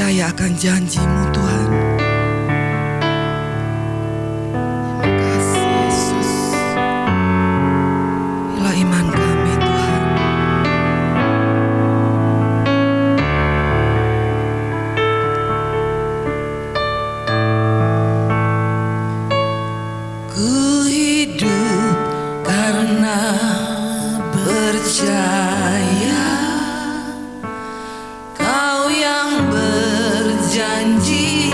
percaya akan janji-Mu, Tuhan. Terima kasih, Yesus. Bila iman kami, Tuhan. Ku hidup karena percaya, Kau yang berjanji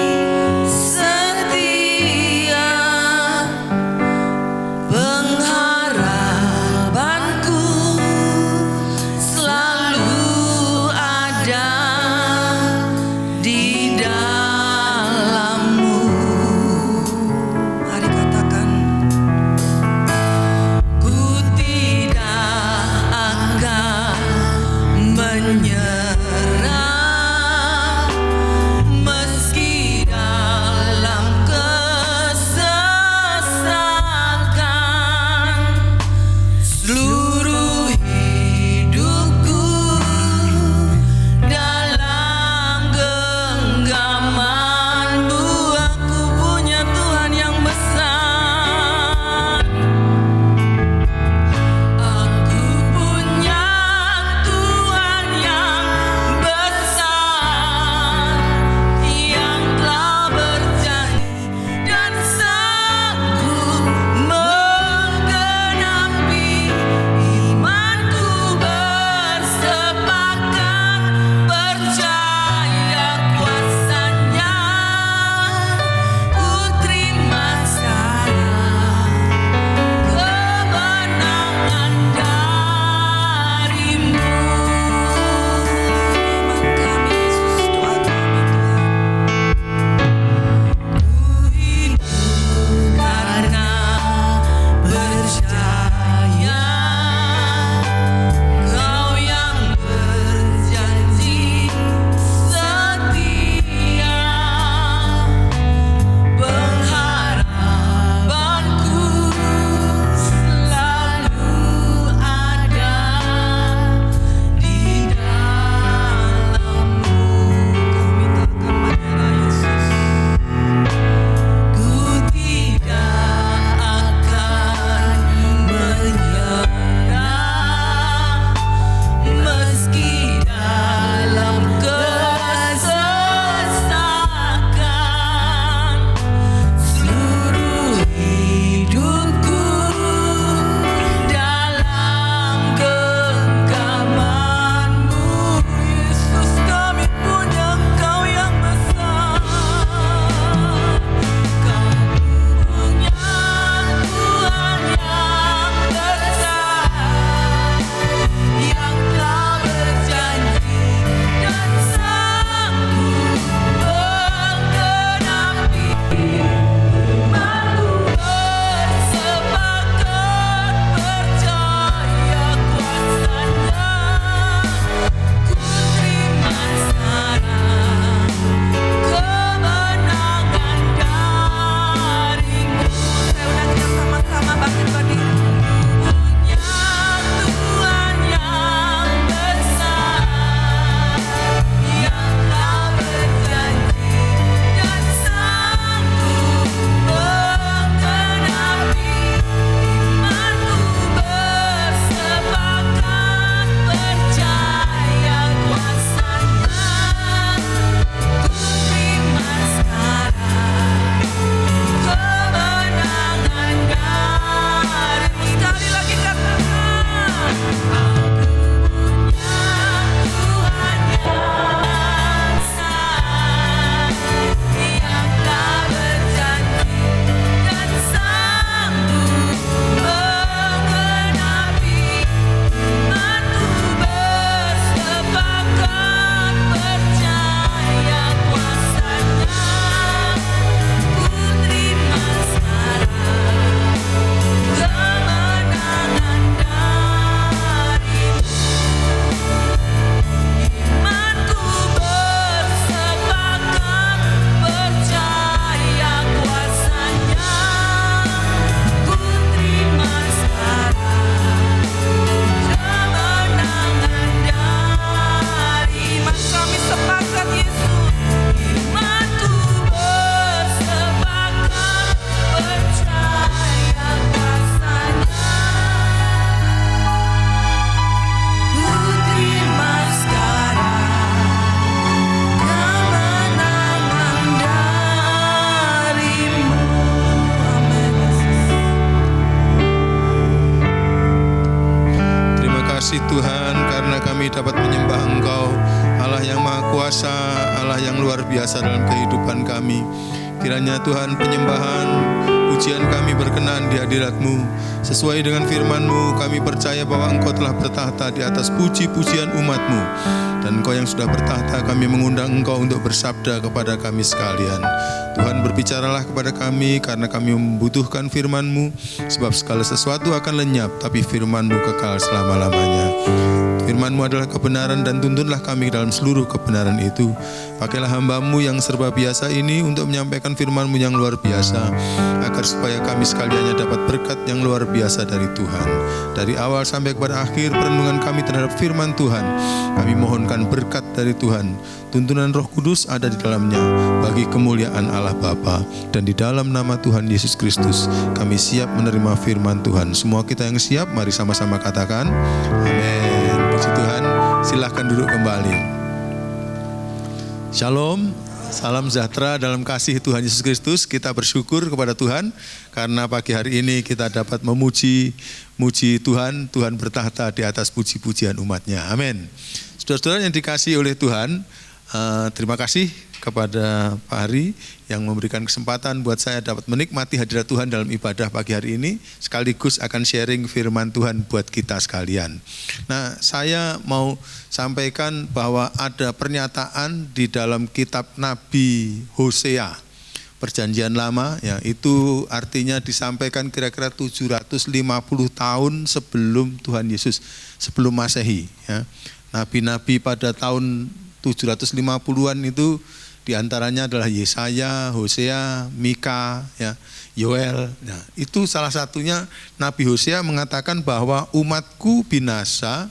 kuasa Allah yang luar biasa dalam kehidupan kami. Kiranya Tuhan penyembahan, pujian kami berkenan di hadirat-Mu. Sesuai dengan firman-Mu, kami percaya bahwa Engkau telah bertahta di atas puji-pujian umat-Mu. Dan Engkau yang sudah bertahta, kami mengundang Engkau untuk bersabda kepada kami sekalian. Tuhan, berbicaralah kepada kami karena kami membutuhkan firman-Mu. Sebab segala sesuatu akan lenyap, tapi firman-Mu kekal selama-lamanya. Firman-Mu adalah kebenaran dan tuntunlah kami dalam seluruh kebenaran itu. Pakailah hamba-Mu yang serba biasa ini untuk menyampaikan firman-Mu yang luar biasa, agar supaya kami sekaliannya dapat berkat yang luar biasa dari Tuhan. Dari awal sampai kepada akhir perenungan kami terhadap firman Tuhan, kami mohonkan berkat dari Tuhan. Tuntunan Roh Kudus ada di dalamnya bagi kemuliaan Allah Bapa. Dan di dalam nama Tuhan Yesus Kristus kami siap menerima firman Tuhan. Semua kita yang siap, mari sama-sama katakan amin. Puji Tuhan, silahkan duduk kembali. Shalom, salam sejahtera dalam kasih Tuhan Yesus Kristus. Kita bersyukur kepada Tuhan karena pagi hari ini kita dapat memuji Tuhan. Tuhan bertahta di atas puji-pujian umatnya. Amin. Saudara-saudara yang dikasihi oleh Tuhan, terima kasih kepada Pak Hari yang memberikan kesempatan buat saya dapat menikmati hadirat Tuhan dalam ibadah pagi hari ini, sekaligus akan sharing firman Tuhan buat kita sekalian. Nah, saya mau sampaikan bahwa ada pernyataan di dalam kitab Nabi Hosea, Perjanjian Lama, ya, itu artinya disampaikan kira-kira 750 tahun sebelum Tuhan Yesus, sebelum Masehi, ya. Nabi-nabi pada tahun 750-an itu diantaranya adalah Yesaya, Hosea, Mika, ya, Yoel. Nah, itu salah satunya Nabi Hosea mengatakan bahwa umatku binasa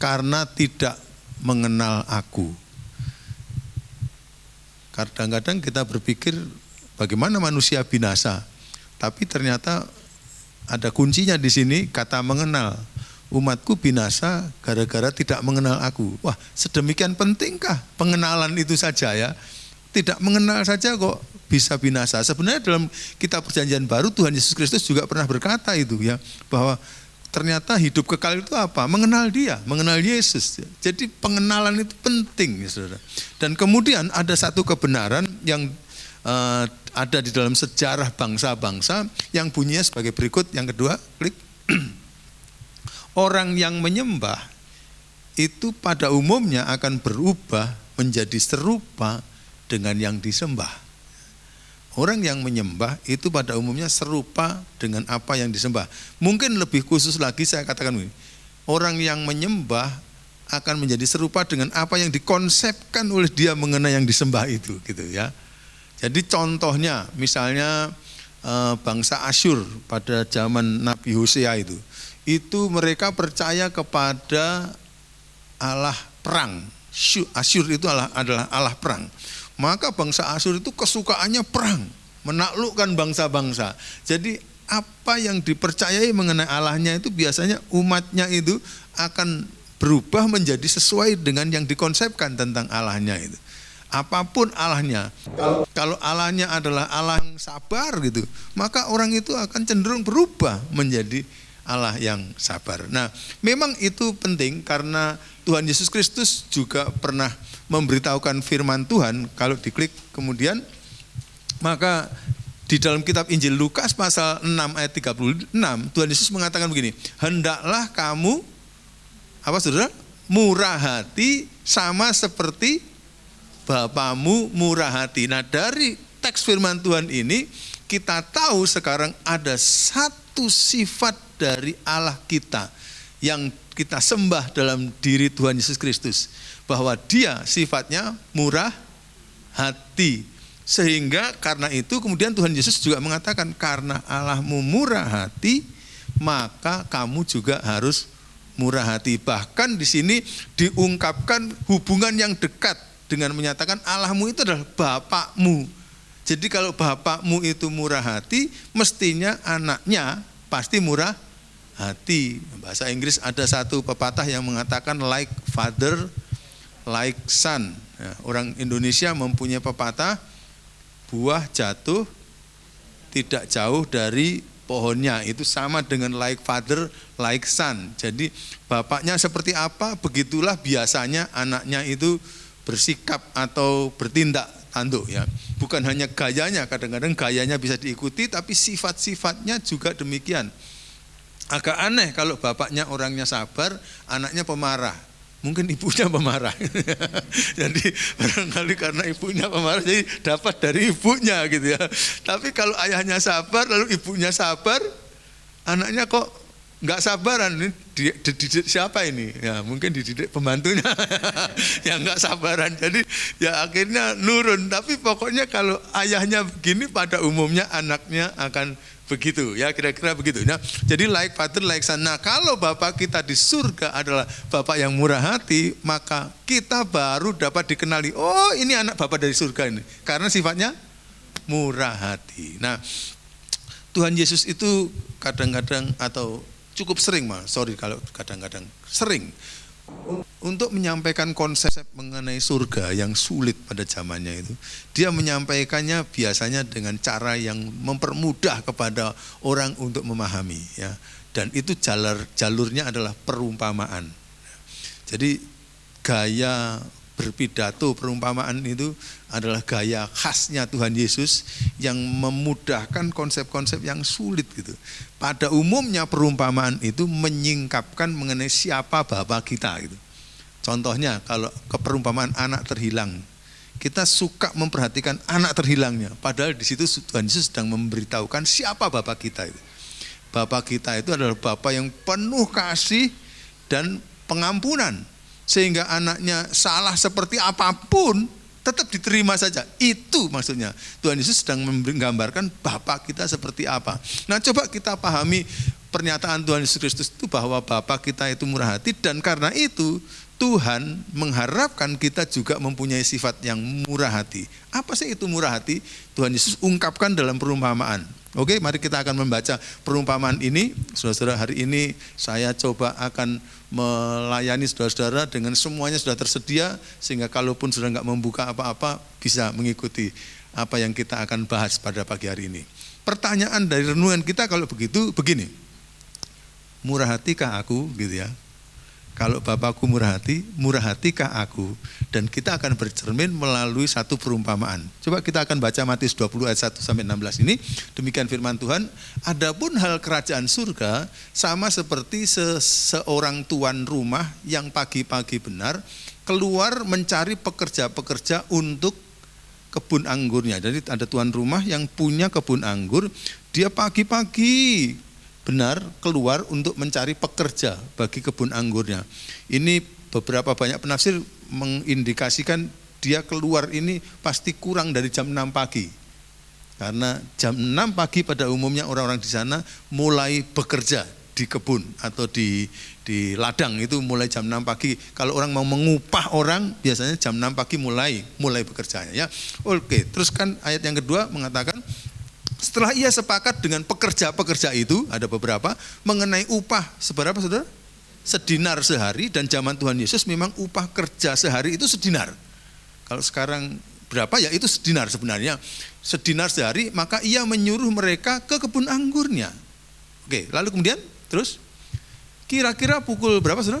karena tidak mengenal aku. Kadang-kadang kita berpikir bagaimana manusia binasa, tapi ternyata ada kuncinya di sini, kata mengenal. Umatku binasa gara-gara tidak mengenal aku. Wah, sedemikian pentingkah pengenalan itu saja, ya? Tidak mengenal saja kok bisa binasa. Sebenarnya dalam kitab Perjanjian Baru Tuhan Yesus Kristus juga pernah berkata itu, ya, bahwa ternyata hidup kekal itu apa? Mengenal Dia, mengenal Yesus. Jadi pengenalan itu penting, ya, saudara. Dan kemudian ada satu kebenaran yang ada di dalam sejarah bangsa-bangsa yang bunyinya sebagai berikut. Yang kedua, klik. Orang yang menyembah itu pada umumnya akan berubah menjadi serupa dengan yang disembah. Orang yang menyembah itu pada umumnya serupa dengan apa yang disembah. Mungkin lebih khusus lagi saya katakan begini, orang yang menyembah akan menjadi serupa dengan apa yang dikonsepkan oleh dia mengenai yang disembah itu, gitu, ya. Jadi contohnya misalnya bangsa Asyur pada zaman Nabi Hosea itu mereka percaya kepada Allah perang. Asyur itu adalah Allah perang. Maka bangsa Asyur itu kesukaannya perang, menaklukkan bangsa-bangsa. Jadi apa yang dipercayai mengenai Allahnya itu biasanya umatnya itu akan berubah menjadi sesuai dengan yang dikonsepkan tentang Allahnya itu. Apapun Allahnya, kalau Allahnya adalah Allah yang sabar gitu, maka orang itu akan cenderung berubah menjadi Allah yang sabar. Nah, memang itu penting karena Tuhan Yesus Kristus juga pernah memberitahukan firman Tuhan. Kalau diklik kemudian, maka di dalam kitab Injil Lukas pasal 6 ayat 36, Tuhan Yesus mengatakan begini, hendaklah kamu, apa saudara? Murah hati sama seperti Bapamu murah hati. Nah, dari teks firman Tuhan ini kita tahu sekarang ada satu sifat dari Allah kita yang kita sembah dalam diri Tuhan Yesus Kristus, bahwa Dia sifatnya murah hati. Sehingga karena itu kemudian Tuhan Yesus juga mengatakan, karena Allahmu murah hati, maka kamu juga harus murah hati. Bahkan di sini diungkapkan hubungan yang dekat dengan menyatakan Allahmu itu adalah Bapakmu. Jadi kalau Bapakmu itu murah hati, mestinya anaknya pasti murah hati. Bahasa Inggris ada satu pepatah yang mengatakan like father, like son. Ya, orang Indonesia mempunyai pepatah, buah jatuh tidak jauh dari pohonnya. Itu sama dengan like father, like son. Jadi bapaknya seperti apa, begitulah biasanya anaknya itu bersikap atau bertindak tanduk ya. Bukan hanya gayanya, kadang-kadang gayanya bisa diikuti tapi sifat-sifatnya juga demikian. Agak aneh kalau bapaknya orangnya sabar, anaknya pemarah. Mungkin ibunya pemarah. Jadi barangkali karena ibunya pemarah jadi dapat dari ibunya gitu ya. Tapi kalau ayahnya sabar lalu ibunya sabar, anaknya kok nggak sabaran. Ini dididik siapa ini? Ya mungkin dididik pembantunya yang nggak sabaran. Jadi ya akhirnya nurun. Tapi pokoknya kalau ayahnya begini pada umumnya anaknya akan begitu ya, kira-kira begitu. Nah, jadi like father like son. Nah, kalau Bapak kita di surga adalah Bapak yang murah hati, maka kita baru dapat dikenali, oh ini anak Bapak dari surga ini, karena sifatnya murah hati. Nah, Tuhan Yesus itu kadang-kadang atau cukup sering, kalau kadang-kadang sering untuk menyampaikan konsep mengenai surga yang sulit pada zamannya itu, dia menyampaikannya biasanya dengan cara yang mempermudah kepada orang untuk memahami ya. Dan itu jalurnya adalah perumpamaan. Jadi gaya berpidato perumpamaan itu adalah gaya khasnya Tuhan Yesus yang memudahkan konsep-konsep yang sulit gitu. Pada umumnya perumpamaan itu menyingkapkan mengenai siapa Bapa kita gitu. Contohnya kalau perumpamaan anak terhilang, kita suka memperhatikan anak terhilangnya, padahal di situ Tuhan Yesus sedang memberitahukan siapa Bapa kita itu. Bapa kita itu adalah Bapa yang penuh kasih dan pengampunan. Sehingga anaknya salah seperti apapun tetap diterima saja. Itu maksudnya. Tuhan Yesus sedang menggambarkan Bapa kita seperti apa. Nah, coba kita pahami pernyataan Tuhan Yesus Kristus itu bahwa Bapa kita itu murah hati, dan karena itu Tuhan mengharapkan kita juga mempunyai sifat yang murah hati. Apa sih itu murah hati? Tuhan Yesus ungkapkan dalam perumpamaan. Oke, mari kita akan membaca perumpamaan ini. Saudara-saudara, hari ini saya coba akan melayani saudara-saudara dengan semuanya sudah tersedia, sehingga kalaupun sudah nggak membuka apa-apa bisa mengikuti apa yang kita akan bahas pada pagi hari ini. Pertanyaan dari renungan kita kalau begitu begini, murah hatikah aku gitu ya? Kalau Bapakku murah hatikah aku? Dan kita akan bercermin melalui satu perumpamaan. Coba kita akan baca Matius 20 ayat 1 sampai 16 ini. Demikian firman Tuhan, adapun hal kerajaan surga sama seperti seorang tuan rumah yang pagi-pagi benar keluar mencari pekerja-pekerja untuk kebun anggurnya. Jadi ada tuan rumah yang punya kebun anggur, dia pagi-pagi benar keluar untuk mencari pekerja bagi kebun anggurnya. Ini beberapa banyak penafsir mengindikasikan dia keluar ini pasti kurang dari jam 6 pagi. Karena jam 6 pagi pada umumnya orang-orang di sana mulai bekerja di kebun atau di ladang, itu mulai jam 6 pagi. Kalau orang mau mengupah orang biasanya jam 6 pagi mulai bekerjanya ya. Oke, terus kan ayat yang kedua mengatakan setelah ia sepakat dengan pekerja-pekerja itu, ada beberapa, mengenai upah seberapa saudara? Sedinar sehari, dan zaman Tuhan Yesus memang upah kerja sehari itu sedinar. Kalau sekarang berapa ya, itu sedinar sebenarnya. Sedinar sehari, maka ia menyuruh mereka ke kebun anggurnya. Oke, lalu kemudian terus kira-kira pukul berapa saudara?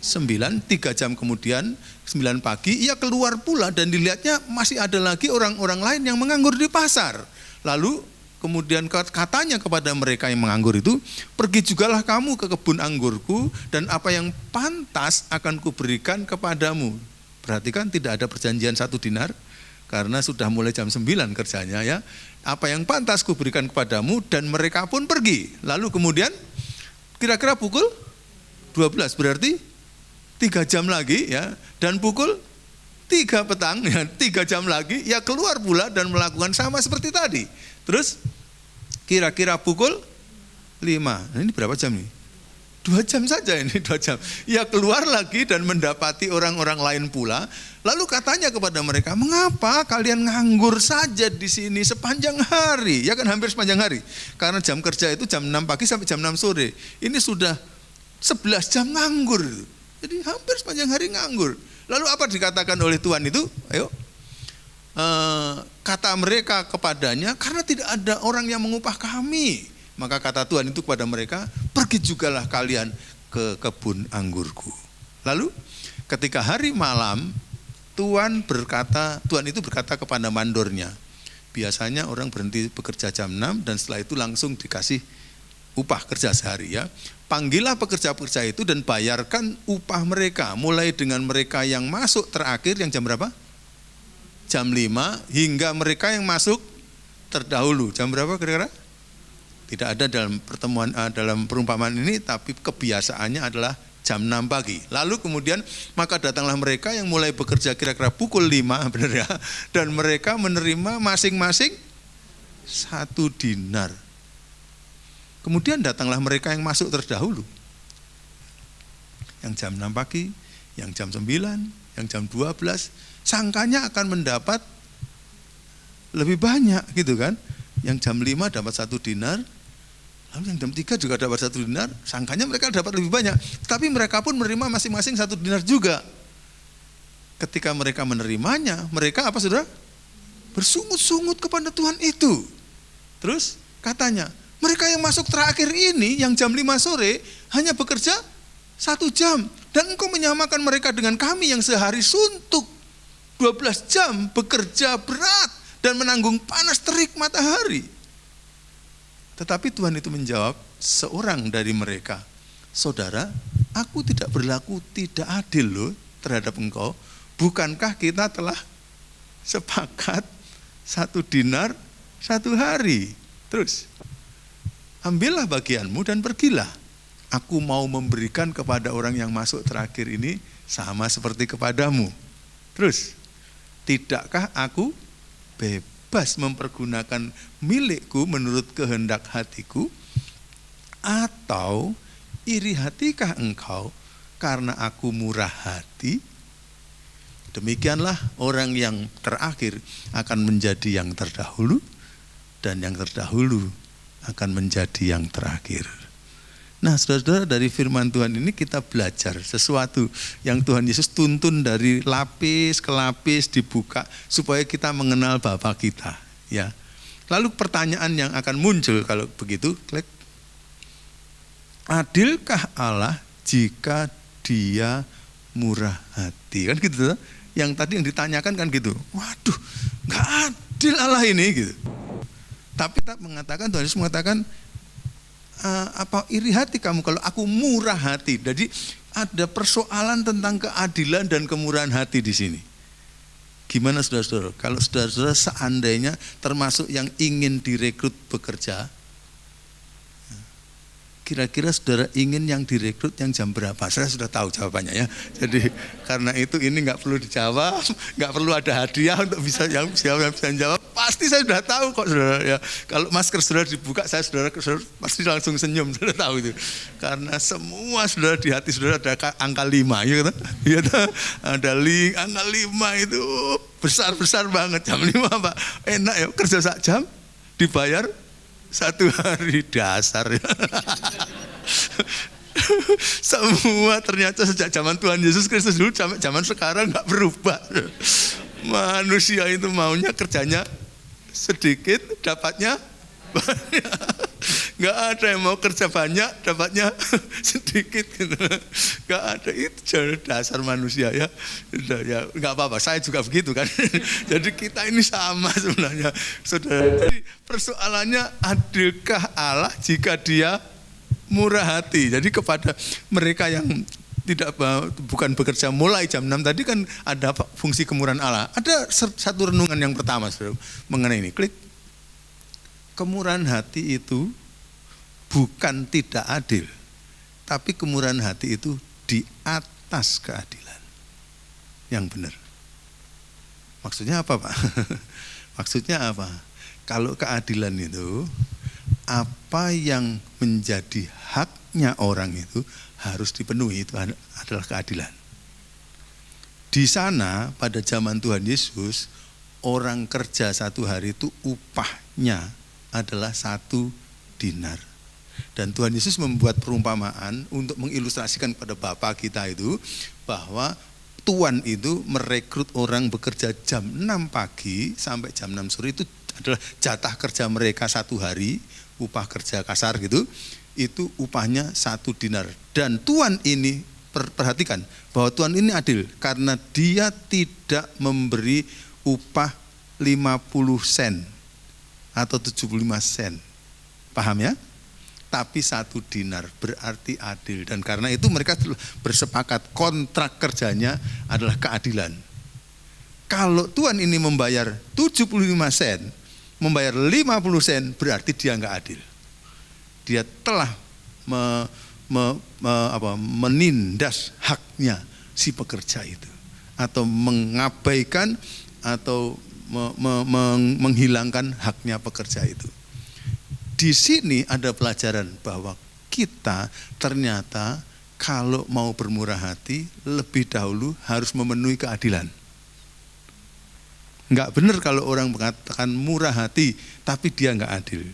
9, 3 jam kemudian 9 pagi ia keluar pula, dan dilihatnya masih ada lagi orang-orang lain yang menganggur di pasar. Lalu kemudian katanya kepada mereka yang menganggur itu, pergi jugalah kamu ke kebun anggurku, dan apa yang pantas akan kuberikan kepadamu. Perhatikan, tidak ada perjanjian 1 dinar, karena sudah mulai jam 9 kerjanya ya. Apa yang pantas kuberikan kepadamu, dan mereka pun pergi. Lalu kemudian kira-kira pukul 12, berarti 3 jam lagi ya, dan pukul 3 petang ya, 3 jam lagi ia keluar pula dan melakukan sama seperti tadi. Terus kira-kira pukul 5. Nah, ini berapa jam nih? 2 jam saja ini, 2 jam. Ia keluar lagi dan mendapati orang-orang lain pula. Lalu katanya kepada mereka, mengapa kalian nganggur saja di sini sepanjang hari? Ya kan, hampir sepanjang hari. Karena jam kerja itu jam 6 pagi sampai jam 6 sore. Ini sudah 11 jam nganggur. Jadi hampir sepanjang hari nganggur. Lalu apa dikatakan oleh Tuhan itu? Ayo. Kata mereka kepadanya, karena tidak ada orang yang mengupah kami. Maka kata Tuhan itu kepada mereka, pergi jugalah kalian ke kebun anggurku. Lalu ketika hari malam, Tuhan itu berkata kepada mandornya. Biasanya orang berhenti bekerja jam 6 dan setelah itu langsung dikasih upah kerja sehari ya. Panggillah pekerja-pekerja itu dan bayarkan upah mereka. Mulai dengan mereka yang masuk terakhir yang jam berapa? Jam 5 hingga mereka yang masuk terdahulu. Jam berapa kira-kira? Tidak ada dalam perumpamaan ini, tapi kebiasaannya adalah jam 6 pagi. Lalu kemudian maka datanglah mereka yang mulai bekerja kira-kira pukul 5, benar ya. Dan mereka menerima masing-masing 1 dinar. Kemudian datanglah mereka yang masuk terdahulu. Yang jam 6 pagi, yang jam 9, yang jam 12, sangkanya akan mendapat lebih banyak gitu kan. Yang jam 5 dapat 1 dinar, lalu yang jam 3 juga dapat 1 dinar, sangkanya mereka dapat lebih banyak. Tapi mereka pun menerima masing-masing 1 dinar juga. Ketika mereka menerimanya, mereka apa saudara? Bersungut-sungut kepada Tuhan itu. Terus katanya, mereka yang masuk terakhir ini, yang jam 5 sore, hanya bekerja 1 jam. Dan engkau menyamakan mereka dengan kami yang sehari suntuk 12 jam bekerja berat dan menanggung panas terik matahari. Tetapi Tuhan itu menjawab seorang dari mereka, saudara, aku tidak berlaku tidak adil loh terhadap engkau. Bukankah kita telah sepakat 1 dinar 1 hari? Terus, ambillah bagianmu dan pergilah. Aku mau memberikan kepada orang yang masuk terakhir ini sama seperti kepadamu. Terus, tidakkah aku bebas mempergunakan milikku menurut kehendak hatiku? Atau iri hatikah engkau karena aku murah hati? Demikianlah orang yang terakhir akan menjadi yang terdahulu, dan yang terdahulu akan menjadi yang terakhir. Nah, saudara-saudara, dari firman Tuhan ini kita belajar sesuatu yang Tuhan Yesus tuntun dari lapis ke lapis dibuka supaya kita mengenal Bapa kita, ya. Lalu pertanyaan yang akan muncul kalau begitu, klik. Adilkah Allah jika Dia murah hati? Kan gitu. Yang tadi yang ditanyakan kan gitu. Waduh, nggak adil Allah ini gitu. Tapi tak mengatakan, Tuhan Yesus mengatakan, apa iri hati kamu kalau aku murah hati? Jadi ada persoalan tentang keadilan dan kemurahan hati di sini. Gimana saudara-saudara? Kalau saudara-saudara seandainya termasuk yang ingin direkrut bekerja, kira-kira saudara ingin yang direkrut yang jam berapa? Saya sudah tahu jawabannya ya. Jadi karena itu ini nggak perlu dijawab, nggak perlu ada hadiah untuk bisa jawab. Pasti saya sudah tahu kok saudara ya. Kalau masker saudara dibuka, saudara pasti langsung senyum, saudara tahu itu. Karena semua saudara di hati saudara ada angka 5, ya kan? Ya, ada angka 5 itu besar banget. Jam 5 Pak, enak ya kerja sak jam dibayar 1 hari, dasar ya. Semua ternyata sejak zaman Tuhan Yesus Kristus dulu sampai zaman sekarang nggak berubah. Manusia itu maunya kerjanya sedikit, dapatnya banyak. Nggak ada yang mau kerja banyak, dapatnya sedikit gitu. Nggak ada, itu dasar manusia ya. Ya nggak apa-apa, saya juga begitu kan. Jadi kita ini sama sebenarnya, saudara. Jadi persoalannya, adilkah Allah jika Dia murah hati? Jadi kepada mereka yang bukan bekerja mulai jam 6 tadi kan ada fungsi kemurahan Allah. Ada satu renungan yang pertama saudara, mengenai ini. Klik. Kemurahan hati itu bukan tidak adil, tapi kemurahan hati itu di atas keadilan yang benar. Maksudnya apa Pak? Maksudnya apa? Kalau keadilan itu, apa yang menjadi haknya orang itu harus dipenuhi, itu adalah keadilan. Di sana pada zaman Tuhan Yesus, orang kerja 1 hari itu upahnya adalah 1 dinar. Dan Tuhan Yesus membuat perumpamaan untuk mengilustrasikan kepada Bapa kita itu bahwa Tuhan itu merekrut orang bekerja jam 6 pagi sampai jam 6 sore, itu adalah jatah kerja mereka 1 hari, upah kerja kasar gitu, itu upahnya 1 dinar. Dan Tuhan ini perhatikan bahwa Tuhan ini adil karena dia tidak memberi upah 50 sen atau 75 sen. Paham ya? Tapi 1 dinar berarti adil. Dan karena itu mereka bersepakat kontrak kerjanya adalah keadilan. Kalau Tuhan ini membayar 75 sen, membayar 50 sen berarti dia enggak adil. Dia telah menindas haknya si pekerja itu, atau mengabaikan atau menghilangkan haknya pekerja itu. Di sini ada pelajaran bahwa kita ternyata kalau mau bermurah hati lebih dahulu harus memenuhi keadilan. Enggak benar kalau orang mengatakan murah hati tapi dia enggak adil.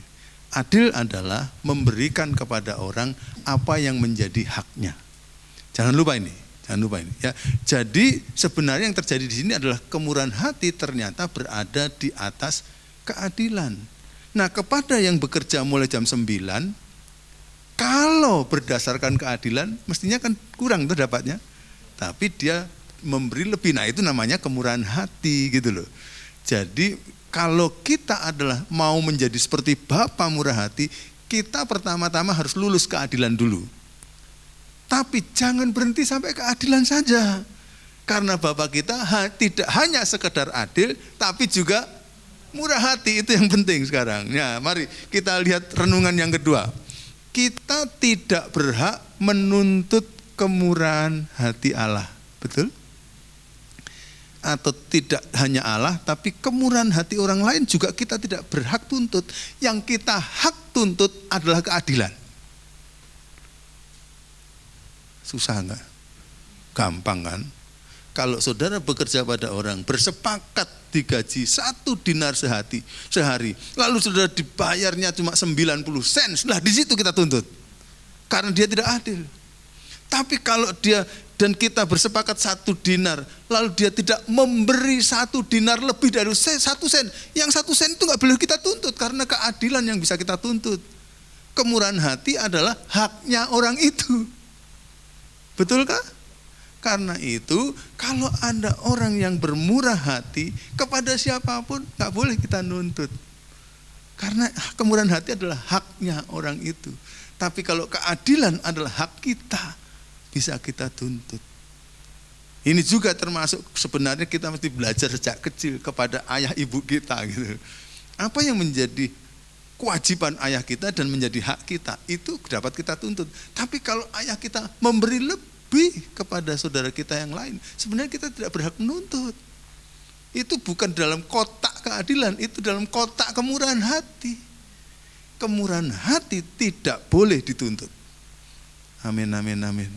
Adil adalah memberikan kepada orang apa yang menjadi haknya. Jangan lupa ini ya. Jadi sebenarnya yang terjadi di sini adalah kemurahan hati ternyata berada di atas keadilan. Nah, kepada yang bekerja mulai jam 9, kalau berdasarkan keadilan mestinya kan kurang tuh dapatnya. Tapi dia memberi lebih. Nah, itu namanya kemurahan hati gitu loh. Jadi kalau kita adalah mau menjadi seperti Bapa murah hati, kita pertama-tama harus lulus keadilan dulu. Tapi jangan berhenti sampai keadilan saja. Karena Bapa kita tidak hanya sekedar adil, tapi juga murah hati. Itu yang penting sekarang. Ya, mari kita lihat renungan yang kedua. Kita tidak berhak menuntut kemurahan hati Allah. Betul? Atau tidak hanya Allah, tapi kemurahan hati orang lain juga kita tidak berhak tuntut. Yang kita hak tuntut adalah keadilan. Susah enggak? Gampang kan? Kalau saudara bekerja pada orang, bersepakat digaji 1 dinar sehari, lalu saudara dibayarnya cuma 90 sen, sudah di situ kita tuntut. Karena dia tidak adil. Tapi kalau dia dan kita bersepakat 1 dinar, lalu dia tidak memberi 1 dinar lebih dari 1 sen, yang 1 sen itu nggak boleh kita tuntut karena keadilan yang bisa kita tuntut. Kemurahan hati adalah haknya orang itu. Betulkah? Karena itu kalau ada orang yang bermurah hati kepada siapapun nggak boleh kita nuntut. Karena kemurahan hati adalah haknya orang itu. Tapi kalau keadilan adalah hak kita, bisa kita tuntut. Ini juga termasuk sebenarnya kita mesti belajar sejak kecil kepada ayah ibu kita gitu. Apa yang menjadi kewajiban ayah kita dan menjadi hak kita itu dapat kita tuntut. Tapi kalau ayah kita memberi lebih kepada saudara kita yang lain, sebenarnya kita tidak berhak menuntut. Itu bukan dalam kotak keadilan, itu dalam kotak kemurahan hati. Kemurahan hati tidak boleh dituntut. Amin, amin, amin.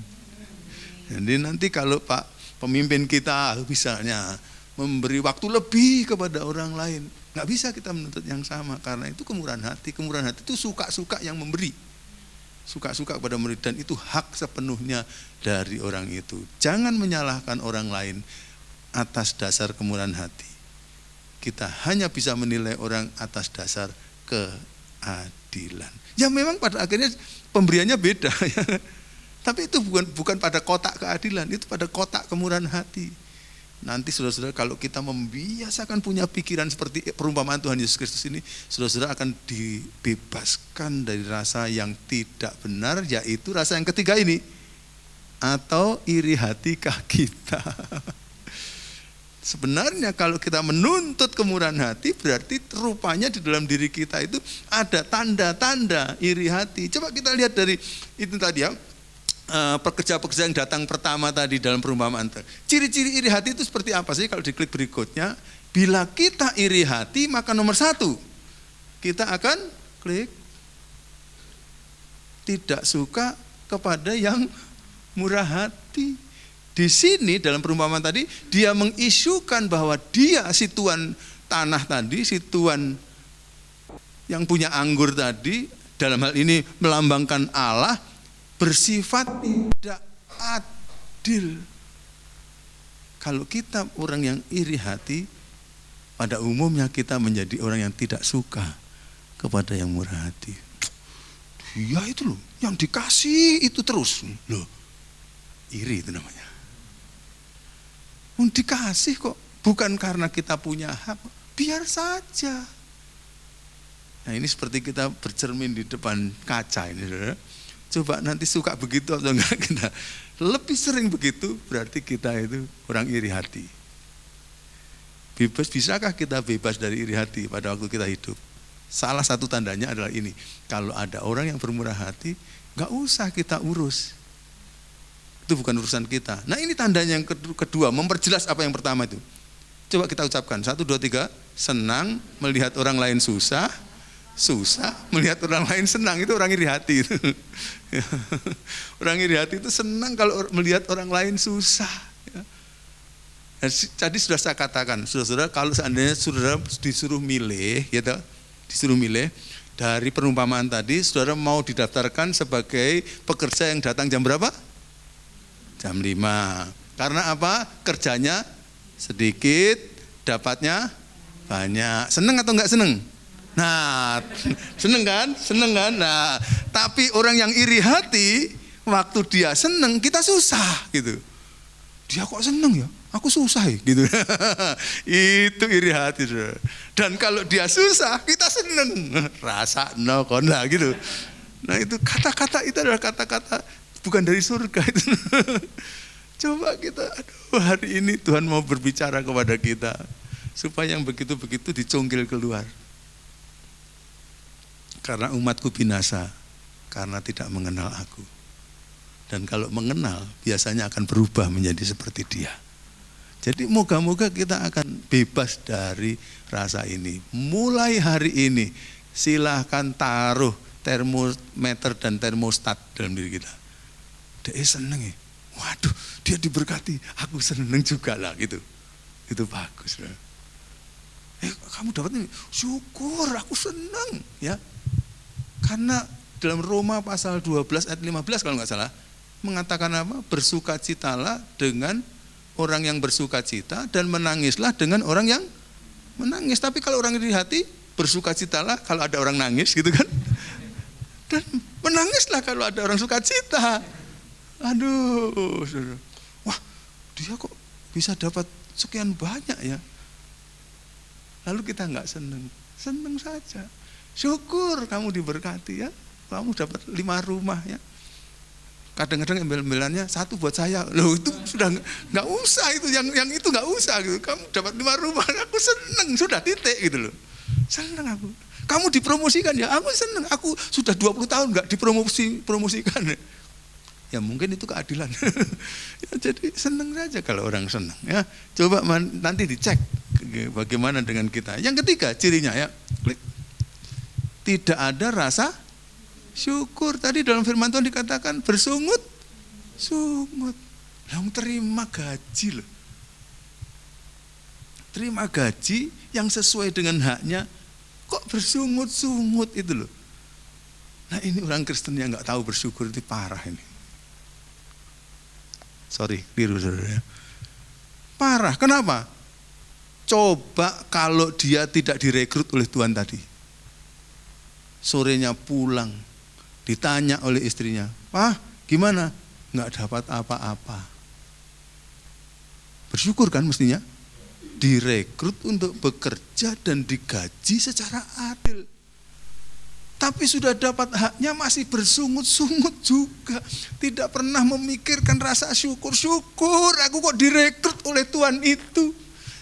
Jadi nanti kalau Pak pemimpin kita misalnya memberi waktu lebih kepada orang lain, nggak bisa kita menuntut yang sama karena itu kemurahan hati. Kemurahan hati itu suka-suka yang memberi, suka-suka kepada murid, dan itu hak sepenuhnya dari orang itu. Jangan menyalahkan orang lain atas dasar kemurahan hati. Kita hanya bisa menilai orang atas dasar keadilan. Ya memang pada akhirnya pemberiannya beda ya. Tapi itu bukan pada kotak keadilan, itu pada kotak kemurahan hati. Nanti saudara-saudara kalau kita membiasakan punya pikiran seperti perumpamaan Tuhan Yesus Kristus ini, saudara-saudara akan dibebaskan dari rasa yang tidak benar, yaitu rasa yang ketiga ini, atau iri hatikah kita. Sebenarnya kalau kita menuntut kemurahan hati, berarti rupanya di dalam diri kita itu ada tanda-tanda iri hati. Coba kita lihat dari itu tadi ya, pekerja-pekerja yang datang pertama tadi dalam perumpamaan. Ciri-ciri iri hati itu seperti apa sih? Kalau diklik berikutnya, bila kita iri hati maka nomor 1 kita akan klik tidak suka kepada yang murah hati. Di sini dalam perumpamaan tadi dia mengisukan bahwa dia si tuan tanah tadi, si tuan yang punya anggur tadi, dalam hal ini melambangkan Allah, bersifat tidak adil. Kalau kita orang yang iri hati, pada umumnya kita menjadi orang yang tidak suka kepada yang murah hati. Dia itu loh, yang dikasih itu terus loh. Iri itu namanya. Dikasih kok, bukan karena kita punya hak, biar saja. Nah ini seperti kita bercermin di depan kaca ini, saudara. Coba nanti suka begitu atau enggak kita. Lebih sering begitu berarti kita itu orang iri hati. Bisakah kita bebas dari iri hati pada waktu kita hidup? Salah satu tandanya adalah ini. Kalau ada orang yang bermurah hati, enggak usah kita urus. Itu bukan urusan kita. Nah ini tandanya yang kedua, memperjelas apa yang pertama itu. Coba kita ucapkan, 1, 2, 3, senang melihat orang lain susah, susah melihat orang lain senang, itu orang iri hati. Orang iri hati itu senang kalau melihat orang lain susah. Jadi sudah saya katakan, saudara, kalau seandainya saudara disuruh milih, gitu, disuruh milih dari perumpamaan tadi, saudara mau didaftarkan sebagai pekerja yang datang jam berapa? Jam 5. Karena apa? Kerjanya sedikit, dapatnya banyak. Seneng atau enggak seneng? Nah, seneng kan? Seneng kan? Nah, tapi orang yang iri hati, waktu dia seneng, kita susah gitu. Dia kok seneng ya? Aku susah ya? Gitu. Itu iri hati. Dan kalau dia susah, kita seneng. Rasa no kona gitu. Nah itu kata-kata itu adalah kata-kata bukan dari surga itu. Coba kita, aduh hari ini Tuhan mau berbicara kepada kita supaya yang begitu-begitu dicungkil keluar. Karena umatku binasa karena tidak mengenal aku. Dan kalau mengenal biasanya akan berubah menjadi seperti dia. Jadi moga-moga kita akan bebas dari rasa ini. Mulai hari ini silahkan taruh termometer dan termostat dalam diri kita. Dia seneng ya. Waduh, dia diberkati. Aku seneng juga lah gitu. Itu bagus. Kamu dapat ini. Syukur, aku seneng ya. Karena dalam Roma pasal 12 ayat 15 kalau nggak salah mengatakan apa? Bersukacitalah dengan orang yang bersukacita dan menangislah dengan orang yang menangis. Tapi kalau orang iri hati, bersukacitalah kalau ada orang nangis gitu kan. Dan menangislah kalau ada orang sukacita. Aduh, wah dia kok bisa dapat sekian banyak ya. Lalu kita nggak seneng, seneng saja. Syukur kamu diberkati ya, kamu dapat 5 rumah ya. Kadang-kadang embel-embelannya 1 buat saya. Loh itu sudah nggak usah itu, yang itu nggak usah gitu. Kamu dapat 5 rumah, aku seneng, sudah titik gitu loh. Seneng aku. Kamu dipromosikan ya, aku seneng. Aku sudah 20 tahun nggak dipromosikan. Ya mungkin itu keadilan. Ya, jadi seneng saja kalau orang seneng ya. Coba nanti dicek bagaimana dengan kita. Yang ketiga cirinya ya, klik. Tidak ada rasa syukur. Tadi dalam firman Tuhan dikatakan bersungut-sungut. Yang terima gaji loh. Terima gaji yang sesuai dengan haknya. Kok bersungut-sungut itu loh. Nah ini orang Kristen yang gak tahu bersyukur itu parah ini. Sorry, keliru saudara. Parah, kenapa? Coba kalau dia tidak direkrut oleh Tuhan tadi. Sorenya pulang, ditanya oleh istrinya, "Wah, gimana?" Nggak dapat apa-apa. Bersyukur kan mestinya? Direkrut untuk bekerja dan digaji secara adil. Tapi sudah dapat haknya masih bersungut-sungut juga. Tidak pernah memikirkan rasa syukur. Syukur, aku kok direkrut oleh Tuhan itu.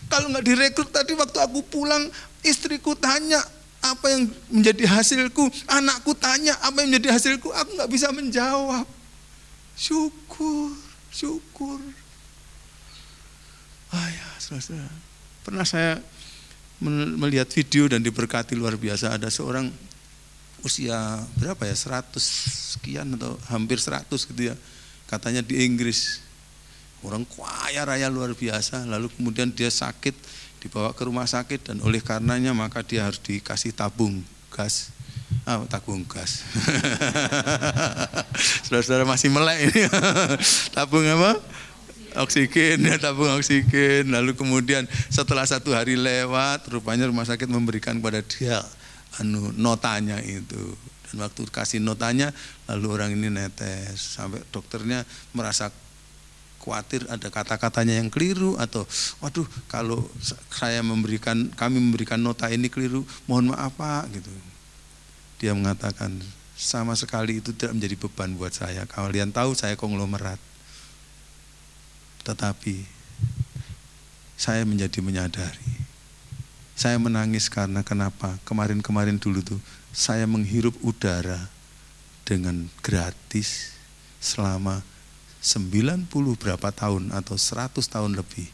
Kalau nggak direkrut tadi waktu aku pulang, istriku tanya, apa yang menjadi hasilku, anakku tanya apa yang menjadi hasilku, aku nggak bisa menjawab. Syukur, syukur. Ya, saudara. Pernah saya melihat video dan diberkati luar biasa. Ada seorang usia berapa ya, 100 sekian atau hampir 100 gitu ya. Katanya di Inggris. Orang kaya raya luar biasa. Lalu kemudian dia sakit, dibawa ke rumah sakit dan oleh karenanya maka dia harus dikasih tabung gas. Tabung gas. Saudara-saudara masih melek ini. Tabung apa? Oksigen, ya, tabung oksigen. Lalu kemudian setelah 1 hari lewat, rupanya rumah sakit memberikan kepada dia notanya itu. Dan waktu kasih notanya, lalu orang ini netes. Sampai dokternya merasa khawatir ada kata-katanya yang keliru, atau waduh kalau kami memberikan nota ini keliru, mohon maaf Pak gitu. Dia mengatakan sama sekali itu tidak menjadi beban buat saya. Kalian tahu saya konglomerat. Tetapi saya menjadi menyadari. Saya menangis karena kenapa? Kemarin-kemarin dulu tuh saya menghirup udara dengan gratis selama 90 berapa tahun atau 100 tahun lebih,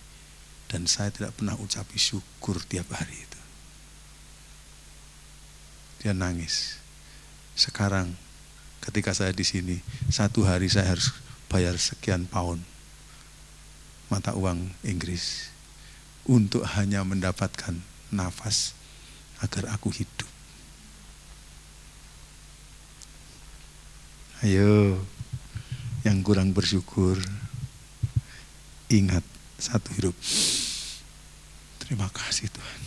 dan saya tidak pernah ucapi syukur tiap hari itu. Dia nangis. Sekarang ketika saya di sini, satu hari saya harus bayar sekian pound mata uang Inggris untuk hanya mendapatkan nafas agar aku hidup. Ayo, yang kurang bersyukur, ingat satu hidup. Terima kasih Tuhan.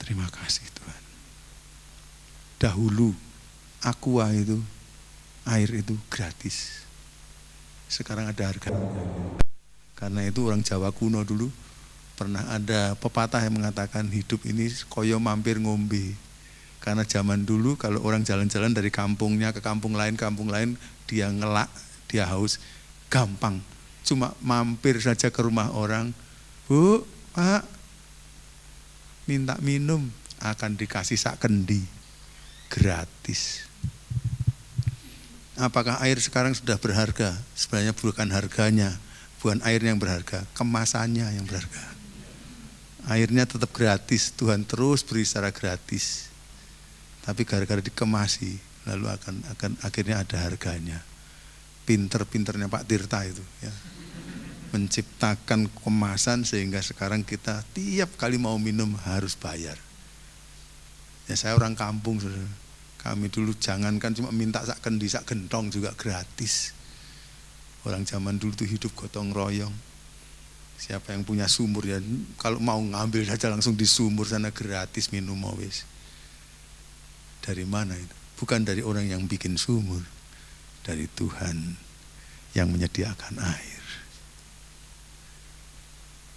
Terima kasih Tuhan. Dahulu aqua itu, air itu gratis. Sekarang ada harga. Karena itu orang Jawa kuno dulu pernah ada pepatah yang mengatakan hidup ini koyo mampir ngombe. Karena zaman dulu kalau orang jalan-jalan dari kampungnya ke kampung lain, dia ngelak, dia haus, gampang. Cuma mampir saja ke rumah orang, Bu, Pak, minta minum, akan dikasih sak kendi, gratis. Apakah air sekarang sudah berharga? Sebenarnya bukan harganya, bukan airnya yang berharga, kemasannya yang berharga. Airnya tetap gratis, Tuhan terus beri secara gratis. Tapi gara-gara dikemasi, lalu akan akhirnya ada harganya. Pinter-pinternya Pak Tirta itu, ya, menciptakan kemasan sehingga sekarang kita tiap kali mau minum harus bayar. Ya saya orang kampung, saudara. Kami dulu jangankan cuma minta sak kendi, sak gentong juga gratis. Orang zaman dulu tuh hidup gotong royong. Siapa yang punya sumur ya, kalau mau ngambil saja langsung di sumur sana gratis minum wis. Dari mana itu? Bukan dari orang yang bikin sumur, dari Tuhan yang menyediakan air.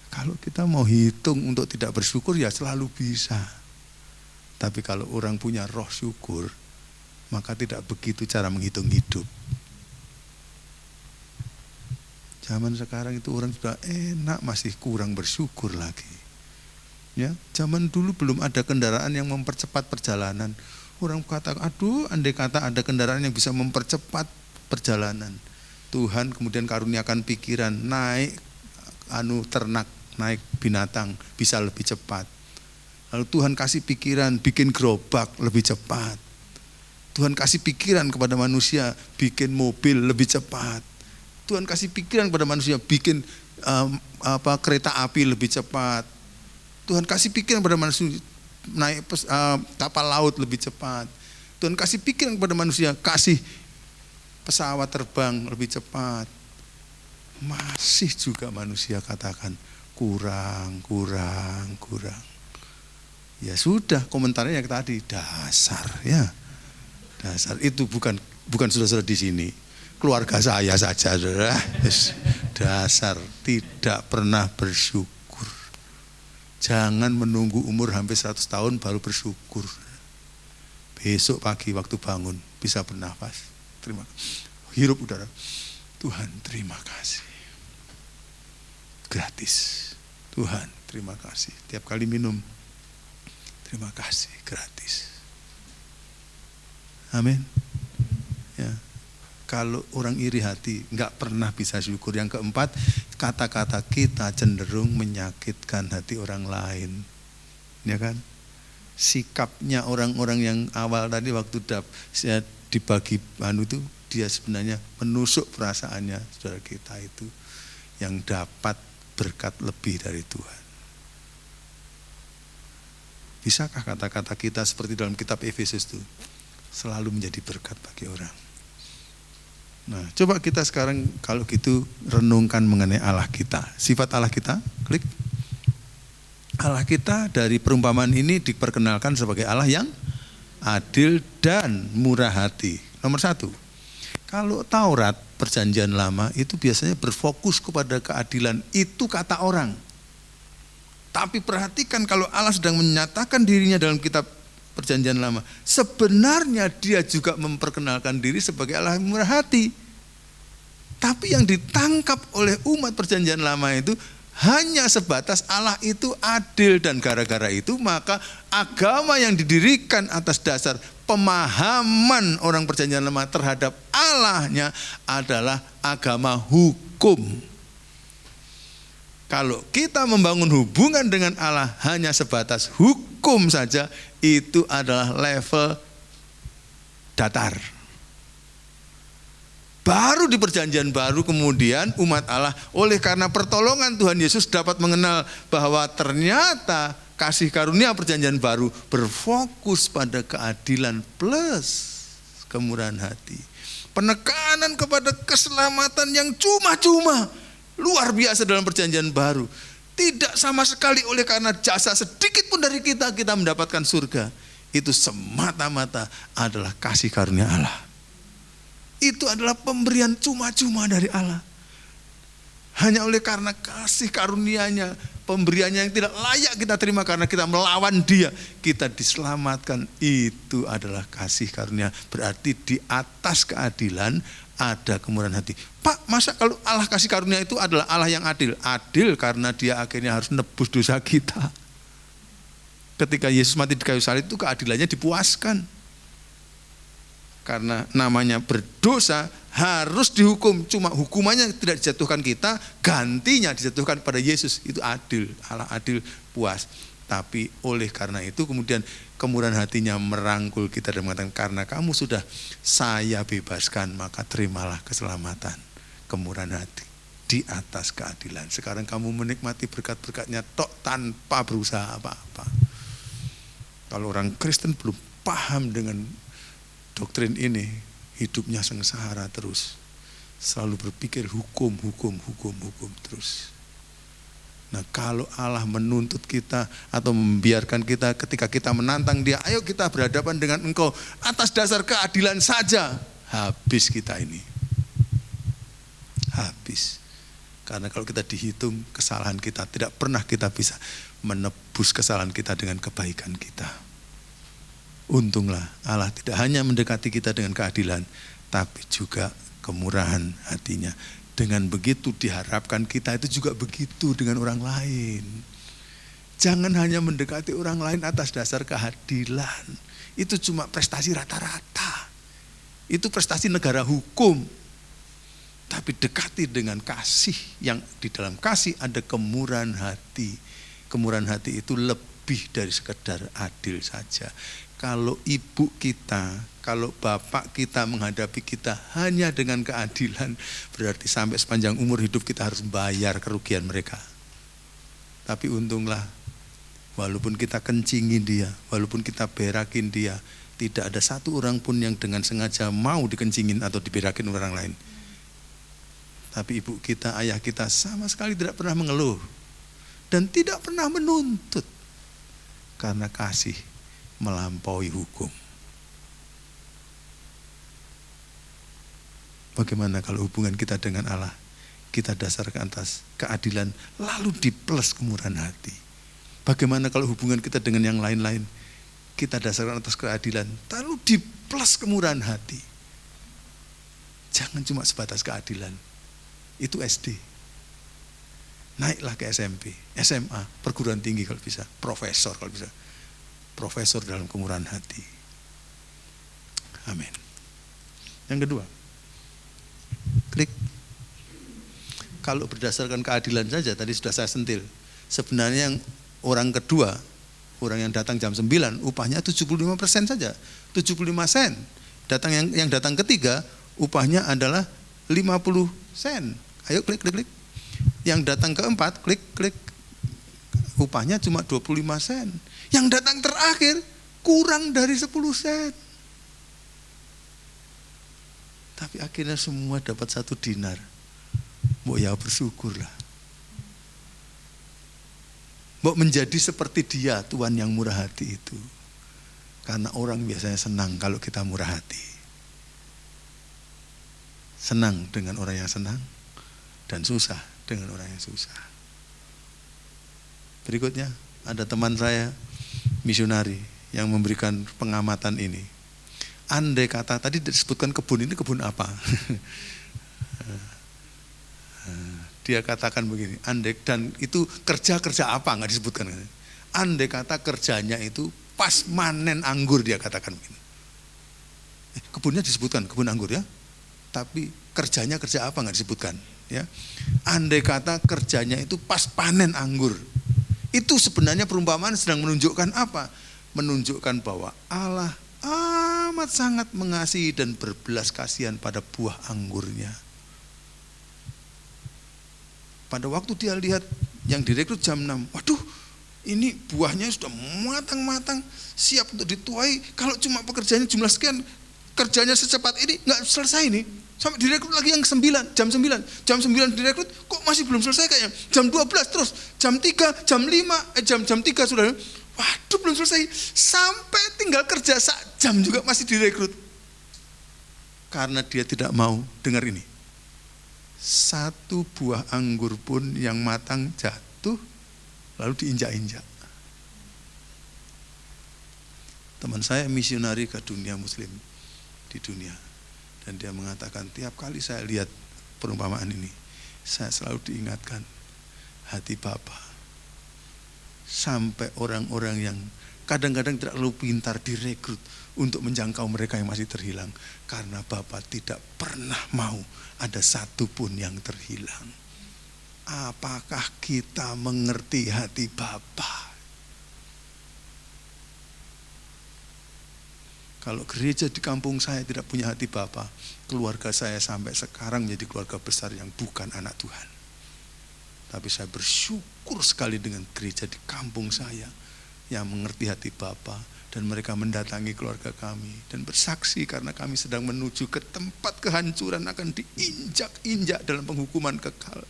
Kalau kita mau hitung untuk tidak bersyukur ya selalu bisa. Tapi kalau orang punya roh syukur, maka tidak begitu cara menghitung hidup. Zaman sekarang itu orang sudah enak, masih kurang bersyukur lagi. Ya, zaman dulu belum ada kendaraan yang mempercepat perjalanan. Orang kata, aduh, andai kata ada kendaraan yang bisa mempercepat perjalanan. Tuhan kemudian karuniakan pikiran, naik ternak, naik binatang bisa lebih cepat. Lalu Tuhan kasih pikiran bikin gerobak lebih cepat. Tuhan kasih pikiran kepada manusia bikin mobil lebih cepat. Tuhan kasih pikiran kepada manusia bikin kereta api lebih cepat. Tuhan kasih pikiran kepada manusia naik kapal laut lebih cepat. Tuhan kasih pikiran kepada manusia kasih pesawat terbang lebih cepat. Masih juga manusia katakan kurang. Ya sudah, komentarnya yang tadi dasar ya. Dasar itu bukan saudara-saudara di sini. Keluarga saya saja, saudara. Dasar tidak pernah bersyukur. Jangan menunggu umur hampir 100 tahun baru bersyukur. Besok pagi waktu bangun bisa bernafas. Terima kasih. Hirup udara. Tuhan terima kasih. Gratis. Tuhan terima kasih. Tiap kali minum, terima kasih, gratis. Amin. Ya. Kalau orang iri hati nggak pernah bisa syukur. Yang keempat, kata-kata kita cenderung menyakitkan hati orang lain, ya kan? Sikapnya orang-orang yang awal tadi waktu saya dibagi itu, dia sebenarnya menusuk perasaannya saudara kita itu yang dapat berkat lebih dari Tuhan. Bisakah kata-kata kita seperti dalam kitab Efesus itu selalu menjadi berkat bagi orang? Nah, coba kita sekarang kalau gitu renungkan mengenai Allah kita. Sifat Allah kita, klik. Allah kita dari perumpamaan ini diperkenalkan sebagai Allah yang adil dan murah hati. Nomor 1, Kalau Taurat Perjanjian Lama itu biasanya berfokus kepada keadilan, itu kata orang. Tapi perhatikan kalau Allah sedang menyatakan dirinya dalam kitab Perjanjian Lama, sebenarnya dia juga memperkenalkan diri sebagai Allah yang murah hati. Tapi yang ditangkap oleh umat Perjanjian Lama itu hanya sebatas Allah itu adil, dan gara-gara itu maka agama yang didirikan atas dasar pemahaman orang Perjanjian Lama terhadap Allahnya adalah agama hukum. Kalau kita membangun hubungan dengan Allah hanya sebatas hukum saja, itu adalah level datar. Baru di Perjanjian Baru kemudian umat Allah oleh karena pertolongan Tuhan Yesus dapat mengenal bahwa ternyata kasih karunia Perjanjian Baru berfokus pada keadilan plus kemurahan hati. Penekanan kepada keselamatan yang cuma-cuma luar biasa dalam Perjanjian Baru. Tidak sama sekali oleh karena jasa sedikit pun dari kita mendapatkan surga. Itu semata-mata adalah kasih karunia Allah. Itu adalah pemberian cuma-cuma dari Allah. Hanya oleh karena kasih karunia-Nya, pemberiannya yang tidak layak kita terima karena kita melawan Dia, kita diselamatkan. Itu adalah kasih karunia. Berarti di atas keadilan ada kemurahan hati. Pak, masa kalau Allah kasih karunia itu adalah Allah yang adil? Adil karena Dia akhirnya harus nebus dosa kita. Ketika Yesus mati di kayu salib itu keadilannya dipuaskan. Karena namanya berdosa harus dihukum. Cuma hukumannya tidak dijatuhkan kita, gantinya dijatuhkan pada Yesus. Itu adil, Allah adil, puas. Tapi oleh karena itu kemudian kemurahan hatinya merangkul kita dan mengatakan, karena kamu sudah saya bebaskan, maka terimalah keselamatan, kemurahan hati di atas keadilan. Sekarang kamu menikmati berkat-berkatnya tok tanpa berusaha apa-apa. Kalau orang Kristen belum paham dengan doktrin ini, hidupnya sengsara terus. Selalu berpikir hukum terus. Nah, kalau Allah menuntut kita atau membiarkan kita ketika kita menantang Dia, ayo kita berhadapan dengan Engkau atas dasar keadilan saja, habis kita ini. Habis. Karena kalau kita dihitung kesalahan kita, tidak pernah kita bisa menebus kesalahan kita dengan kebaikan kita. Untunglah Allah tidak hanya mendekati kita dengan keadilan, tapi juga kemurahan hatinya. Dengan begitu diharapkan kita itu juga begitu dengan orang lain. Jangan hanya mendekati orang lain atas dasar keadilan. Itu cuma prestasi rata-rata. Itu prestasi negara hukum. Tapi dekati dengan kasih, yang di dalam kasih ada kemurahan hati. Kemurahan hati itu lebih dari sekedar adil saja. Kalau ibu kita, kalau bapak kita menghadapi kita hanya dengan keadilan, berarti sampai sepanjang umur hidup kita harus bayar kerugian mereka. Tapi untunglah, walaupun kita kencingin dia, walaupun kita berakin dia, tidak ada satu orang pun yang dengan sengaja mau dikencingin atau diberakin orang lain. Tapi ibu kita, ayah kita sama sekali tidak pernah mengeluh dan tidak pernah menuntut, karena kasih melampaui hukum. Bagaimana kalau hubungan kita dengan Allah kita dasarkan atas keadilan lalu di plus kemurahan hati? Bagaimana kalau hubungan kita dengan yang lain-lain kita dasarkan atas keadilan lalu di plus kemurahan hati? Jangan cuma sebatas keadilan. Itu SD. Naiklah ke SMP, SMA, perguruan tinggi kalau bisa, profesor kalau bisa. Profesor dalam kemurahan hati. Amin. Yang kedua, klik. Kalau berdasarkan keadilan saja, tadi sudah saya sentil. Sebenarnya yang orang kedua, orang yang datang jam 9, upahnya 75% saja, 75 sen. Yang datang ketiga, upahnya adalah 50 sen. Ayo klik. Yang datang keempat, klik. Upahnya cuma 25 sen. Yang datang terakhir kurang dari 10 sen. Tapi akhirnya semua dapat 1 dinar. Mbok ya bersyukurlah. Mbok menjadi seperti dia, Tuhan yang murah hati itu. Karena orang biasanya senang kalau kita murah hati. senang dengan orang yang senang, dan susah dengan orang yang susah. Berikutnya ada teman saya misionari yang memberikan pengamatan ini. Andai kata tadi disebutkan kebun, ini kebun apa? Dia katakan begini, andai, dan itu kerja apa nggak disebutkan. Andai kata kerjanya itu pas manen anggur, dia katakan begini. Kebunnya disebutkan kebun anggur ya, tapi kerjanya kerja apa nggak disebutkan ya. Andai kata kerjanya itu pas panen anggur, itu sebenarnya perumpamaan sedang menunjukkan apa? Menunjukkan bahwa Allah amat sangat mengasihi dan berbelas kasihan pada buah anggurnya. Pada waktu dia lihat yang direkrut jam 6, waduh, ini buahnya sudah matang-matang, siap untuk dituai. Kalau cuma pekerjaannya jumlah sekian, kerjanya secepat ini nggak selesai nih. Sampai direkrut lagi yang 9, jam 9. Jam 9 direkrut, kok masih belum selesai kayaknya. Jam 12 terus, jam 3, jam 5, jam 3 sudah. Waduh, belum selesai. Sampai tinggal kerja sak jam juga masih direkrut. Karena dia tidak mau dengar ini. Satu buah anggur pun yang matang jatuh, lalu diinjak-injak. Teman saya misionari ke dunia muslim di dunia, dan dia mengatakan tiap kali saya lihat perumpamaan ini, saya selalu diingatkan hati Bapa. Sampai orang-orang yang kadang-kadang tidak terlalu pintar direkrut untuk menjangkau mereka yang masih terhilang, karena Bapa tidak pernah mau ada satu pun yang terhilang. Apakah kita mengerti hati Bapa? Kalau gereja di kampung saya tidak punya hati Bapa, keluarga saya sampai sekarang menjadi keluarga besar yang bukan anak Tuhan. Tapi saya bersyukur sekali dengan gereja di kampung saya yang mengerti hati Bapa, dan mereka mendatangi keluarga kami dan bersaksi karena kami sedang menuju ke tempat kehancuran, akan diinjak-injak dalam penghukuman kekal.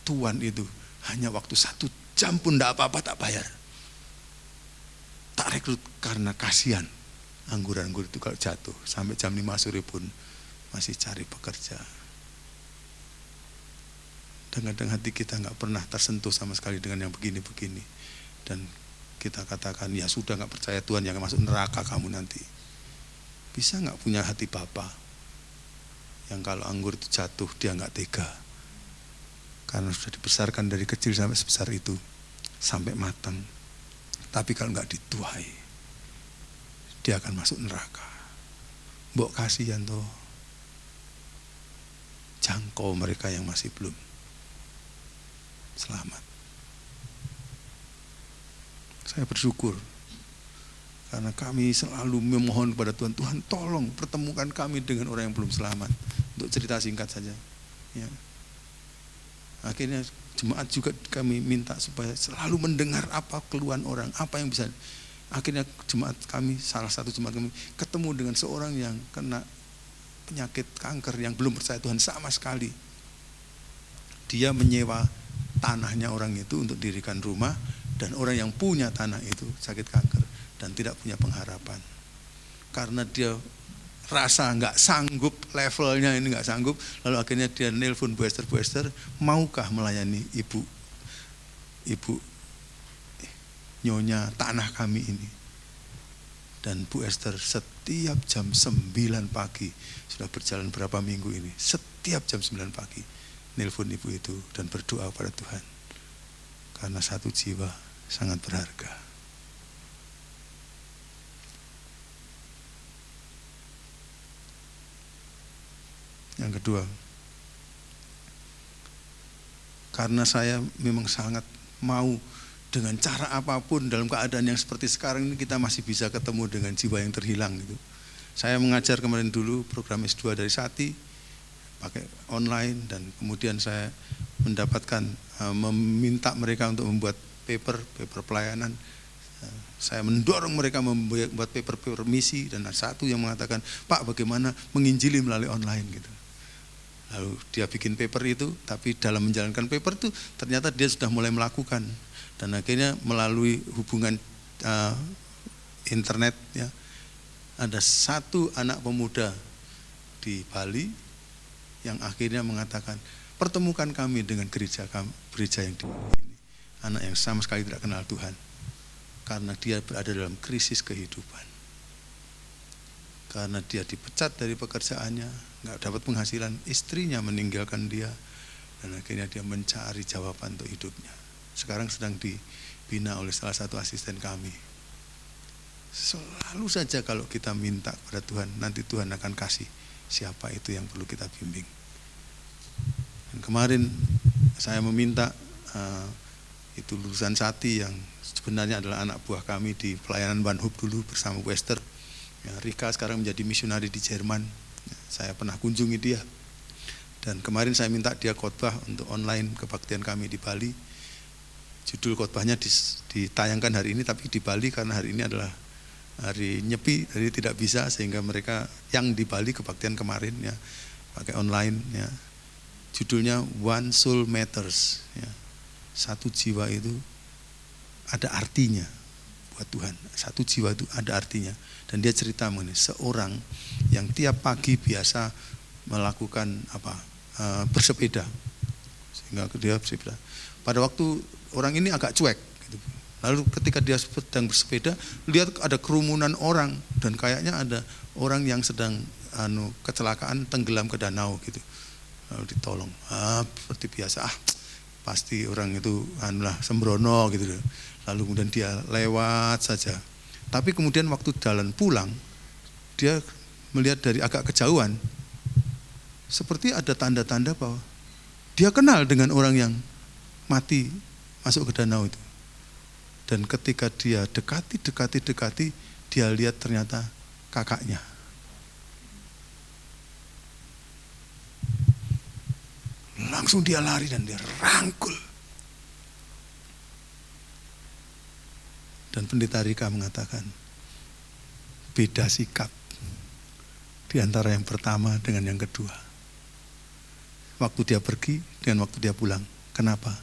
Tuhan itu hanya waktu 1 jam pun tidak apa-apa, tak bayar. Tak rekrut karena kasihan anggur-anggur itu kalau jatuh, sampai jam 5 sore pun masih cari pekerja. Kadang-kadang hati kita nggak pernah tersentuh sama sekali dengan yang begini-begini, dan kita katakan ya sudah, nggak percaya Tuhan, yang masuk neraka kamu nanti. Bisa nggak punya hati Bapa yang kalau anggur itu jatuh dia nggak tega, karena sudah dibesarkan dari kecil sampai sebesar itu, sampai matang. Tapi kalau nggak dituai, dia akan masuk neraka. Mbok kasihan toh, jangkau mereka yang masih belum selamat. Saya bersyukur karena kami selalu memohon kepada Tuhan, Tuhan tolong pertemukan kami dengan orang yang belum selamat. Untuk cerita singkat saja ya. Akhirnya jemaat juga kami minta supaya selalu mendengar apa keluhan orang, apa yang bisa. Akhirnya jemaat kami, salah satu jemaat kami ketemu dengan seorang yang kena penyakit kanker, yang belum percaya Tuhan sama sekali. Dia menyewa tanahnya orang itu untuk dirikan rumah, dan orang yang punya tanah itu sakit kanker dan tidak punya pengharapan. Karena dia rasa nggak sanggup, levelnya ini nggak sanggup, lalu akhirnya dia nelpon Bu Esther, maukah melayani ibu nyonya tanah kami ini? Dan Bu Esther setiap jam 9 pagi, sudah berjalan berapa minggu ini, setiap jam 9 pagi nelpon ibu itu dan berdoa pada Tuhan, karena satu jiwa sangat berharga. Yang kedua, karena saya memang sangat mau dengan cara apapun dalam keadaan yang seperti sekarang ini kita masih bisa ketemu dengan jiwa yang terhilang gitu. Saya mengajar kemarin dulu program S2 dari Sati pakai online, dan kemudian saya mendapatkan meminta mereka untuk membuat paper pelayanan. Saya mendorong mereka membuat paper misi, dan ada satu yang mengatakan, Pak, bagaimana menginjili melalui online gitu. Lalu dia bikin paper itu, tapi dalam menjalankan paper itu ternyata dia sudah mulai melakukan, dan akhirnya melalui hubungan internet ya, Ada satu anak pemuda di Bali yang akhirnya mengatakan, pertemukan kami dengan gereja yang di ini. Anak yang sama sekali tidak kenal Tuhan, karena dia berada dalam krisis kehidupan. Karena dia dipecat dari pekerjaannya, nggak dapat penghasilan, istrinya meninggalkan dia, dan akhirnya dia mencari jawaban untuk hidupnya. Sekarang sedang dibina oleh salah satu asisten kami. Selalu saja kalau kita minta kepada Tuhan, nanti Tuhan akan kasih siapa itu yang perlu kita bimbing. Dan kemarin saya meminta itu lulusan Sati yang sebenarnya adalah anak buah kami di pelayanan One Hope dulu bersama Wester. Ya, Rika sekarang menjadi misionari di Jerman. Ya, saya pernah kunjungi dia. Dan kemarin saya minta dia khotbah untuk online kebaktian kami di Bali. Judul khotbahnya ditayangkan hari ini, tapi di Bali karena hari ini adalah hari Nyepi, jadi tidak bisa, sehingga mereka yang di Bali kebaktian kemarin ya pakai online ya. Judulnya One Soul Matters ya. Satu jiwa itu ada artinya buat Tuhan. Satu jiwa itu ada artinya. Dan dia cerita mengenai seorang yang tiap pagi biasa melakukan bersepeda. Sehingga dia bersepeda. Pada waktu orang ini agak cuek gitu. Lalu ketika dia sedang bersepeda, lihat ada kerumunan orang dan kayaknya ada orang yang sedang kecelakaan tenggelam ke danau gitu. Lalu ditolong. Seperti biasa, pasti orang itu sembrono gitu. Lalu kemudian dia lewat saja. Tapi kemudian waktu jalan pulang, dia melihat dari agak kejauhan, seperti ada tanda-tanda bahwa dia kenal dengan orang yang mati masuk ke danau itu. Dan ketika dia dekati, dia lihat ternyata kakaknya. Langsung dia lari dan dia rangkul. Dan pendeta Rika mengatakan, beda sikap di antara yang pertama dengan yang kedua. Waktu dia pergi dengan waktu dia pulang. Kenapa?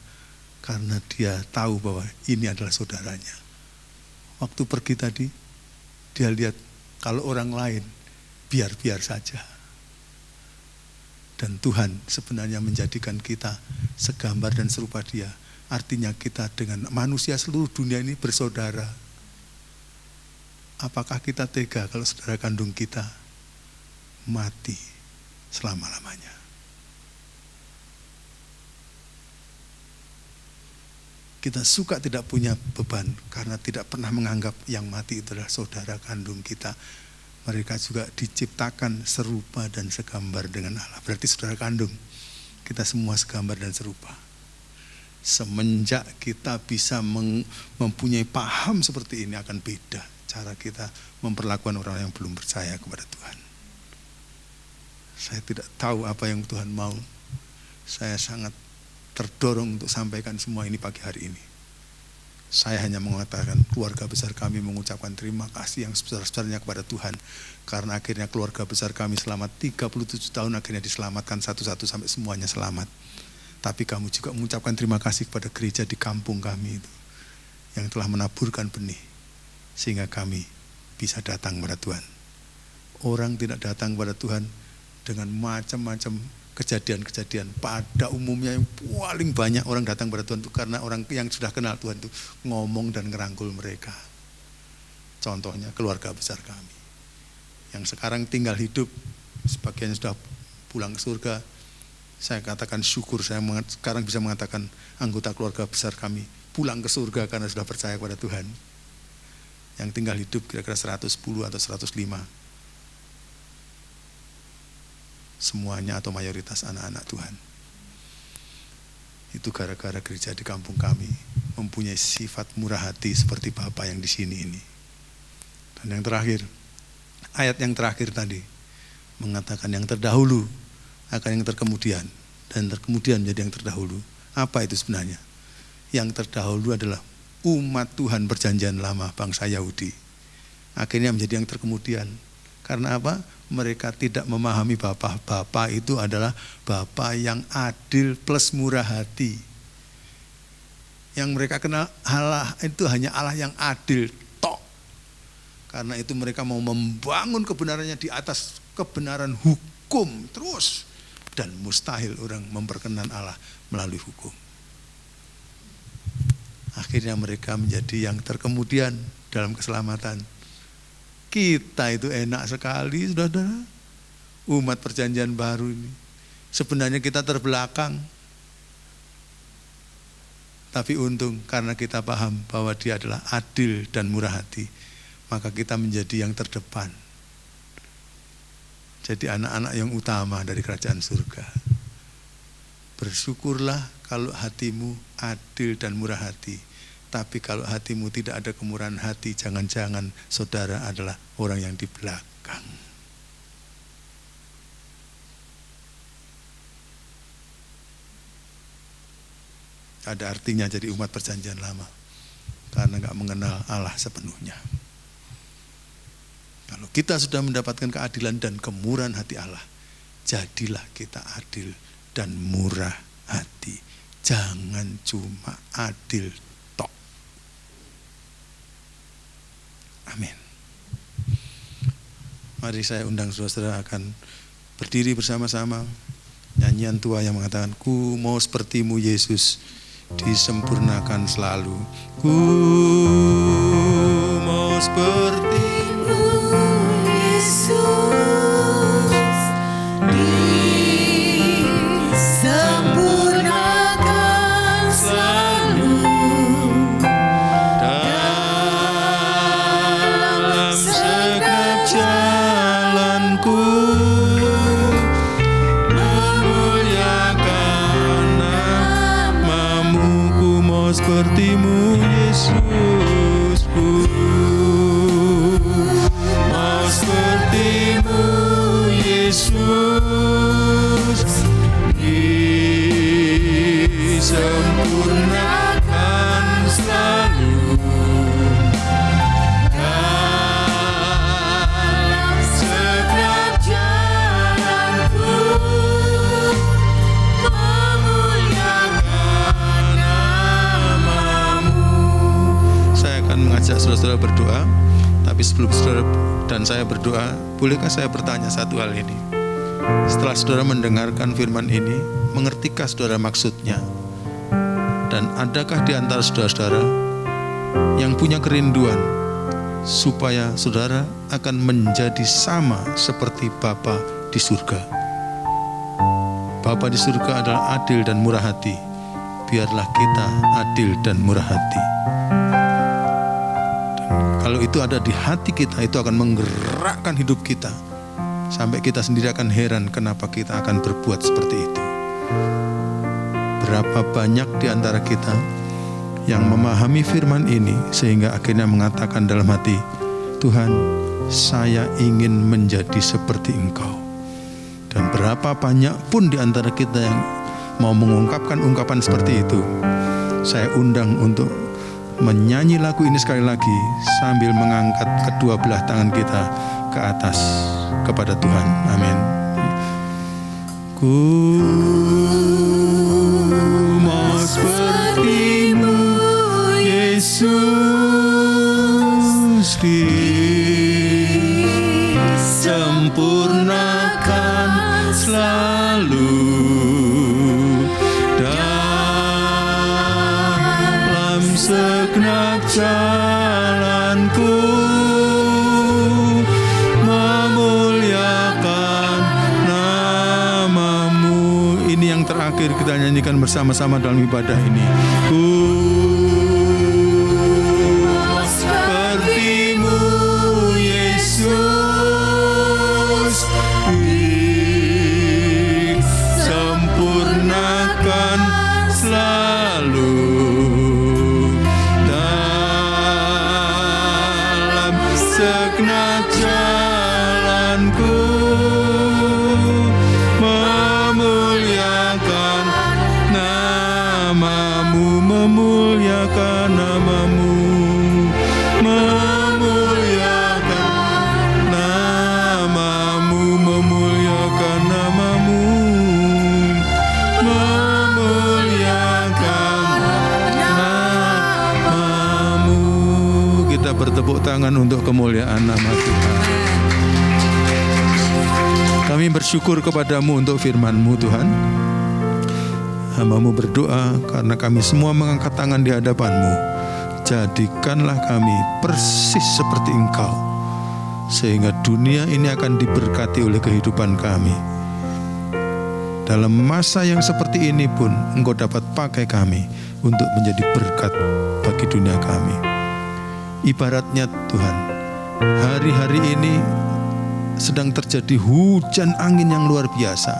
Karena dia tahu bahwa ini adalah saudaranya. Waktu pergi tadi, dia lihat kalau orang lain biar-biar saja. Dan Tuhan sebenarnya menjadikan kita segambar dan serupa dia. Artinya kita dengan manusia seluruh dunia ini bersaudara. Apakah kita tega kalau saudara kandung kita mati selama-lamanya? Kita suka tidak punya beban karena tidak pernah menganggap yang mati itu adalah saudara kandung kita. Mereka juga diciptakan serupa dan segambar dengan Allah. Berarti saudara kandung, kita semua segambar dan serupa. Semenjak kita bisa mempunyai paham seperti ini, akan beda cara kita memperlakukan orang yang belum percaya kepada Tuhan. Saya tidak tahu apa yang Tuhan mau. Saya sangat terdorong untuk sampaikan semua ini pagi hari ini. Saya hanya mengatakan keluarga besar kami mengucapkan terima kasih yang sebesar-besarnya kepada Tuhan. Karena akhirnya keluarga besar kami selama 37 tahun akhirnya diselamatkan satu-satu sampai semuanya selamat. Tapi kami juga mengucapkan terima kasih kepada gereja di kampung kami itu, yang telah menaburkan benih sehingga kami bisa datang kepada Tuhan. Orang tidak datang kepada Tuhan dengan macam-macam kejadian-kejadian. Pada umumnya yang paling banyak orang datang kepada Tuhan itu karena orang yang sudah kenal Tuhan itu ngomong dan ngerangkul mereka. Contohnya keluarga besar kami yang sekarang tinggal hidup, sebagian sudah pulang ke surga. Saya katakan syukur, saya sekarang bisa mengatakan anggota keluarga besar kami pulang ke surga karena sudah percaya kepada Tuhan. Yang tinggal hidup kira-kira 110 atau 105. Semuanya atau mayoritas anak-anak Tuhan. Itu gara-gara gereja di kampung kami mempunyai sifat murah hati seperti Bapak yang di sini ini. Dan yang terakhir, ayat yang terakhir tadi mengatakan yang terdahulu akan yang terkemudian, dan terkemudian menjadi yang terdahulu. Apa itu sebenarnya? Yang terdahulu adalah umat Tuhan perjanjian lama, bangsa Yahudi. Akhirnya menjadi yang terkemudian. Karena apa? Mereka tidak memahami Bapa itu adalah Bapa yang adil plus murah hati. Yang mereka kenal Allah itu hanya Allah yang adil tok. Karena itu mereka mau membangun kebenarannya di atas kebenaran hukum terus. Dan mustahil orang memperkenan Allah melalui hukum. Akhirnya mereka menjadi yang terkemudian dalam keselamatan. Kita itu enak sekali, saudara. Umat perjanjian baru ini. Sebenarnya kita terbelakang. Tapi untung karena kita paham bahwa Dia adalah adil dan murah hati, maka kita menjadi yang terdepan. Jadi anak-anak yang utama dari kerajaan surga. Bersyukurlah kalau hatimu adil dan murah hati. Tapi kalau hatimu tidak ada kemurahan hati, jangan-jangan saudara adalah orang yang di belakang. Ada artinya jadi umat perjanjian lama. Karena gak mengenal Allah sepenuhnya. Kalau kita sudah mendapatkan keadilan dan kemurahan hati Allah, jadilah kita adil dan murah hati. Jangan cuma adil tok. Amin. Mari saya undang saudara akan berdiri bersama-sama. Nyanyian tua yang mengatakan, ku mau sepertimu Yesus, disempurnakan selalu. Ku mau sepertimu Yesus, disempurnakan selalu dalam segenap jalanku, memuliakan namamu. Ku mau sepertimu Yesus, ku mau sepertimu Yesus, disempurnakan selalu dalam segenap jalanku, memuliakan namamu. Saya akan mengajak saudara-saudara berdoa. Tapi sebelum saudara dan saya berdoa, bolehkah saya bertanya satu hal ini? Setelah saudara mendengarkan firman ini, mengertikah saudara maksudnya? Dan adakah di antara saudara-saudara yang punya kerinduan supaya saudara akan menjadi sama seperti Bapa di surga? Bapa di surga adalah adil dan murah hati. Biarlah kita adil dan murah hati. Kalau itu ada di hati kita, itu akan menggerakkan hidup kita. Sampai kita sendiri akan heran kenapa kita akan berbuat seperti itu. Berapa banyak di antara kita yang memahami firman ini sehingga akhirnya mengatakan dalam hati, Tuhan, saya ingin menjadi seperti Engkau. Dan berapa banyak pun di antara kita yang mau mengungkapkan ungkapan seperti itu, saya undang untuk menyanyi lagu ini sekali lagi sambil mengangkat kedua belah tangan kita ke atas kepada Tuhan. Amin. Ku mau sepertimu Yesus, disempurnakan selalu dalam segenap jalanku, memuliakan namamu. Ini yang terakhir kita nyanyikan bersama-sama dalam ibadah ini. Ku sepertimu Yesus, disempurnakan selalu dalam segenap jalanku, memuliakan namamu, memuliakan namamu, memuliakan namamu, memuliakan namamu, memuliakan namamu. Kita bertepuk tangan untuk kemuliaan nama Tuhan. Kami bersyukur kepadamu untuk firman-Mu Tuhan. Hamba-Mu berdoa karena kami semua mengangkat tangan di hadapan-Mu. Jadikanlah kami persis seperti Engkau, sehingga dunia ini akan diberkati oleh kehidupan kami. Dalam masa yang seperti ini pun Engkau dapat pakai kami untuk menjadi berkat bagi dunia kami. Ibaratnya Tuhan, hari-hari ini sedang terjadi hujan angin yang luar biasa.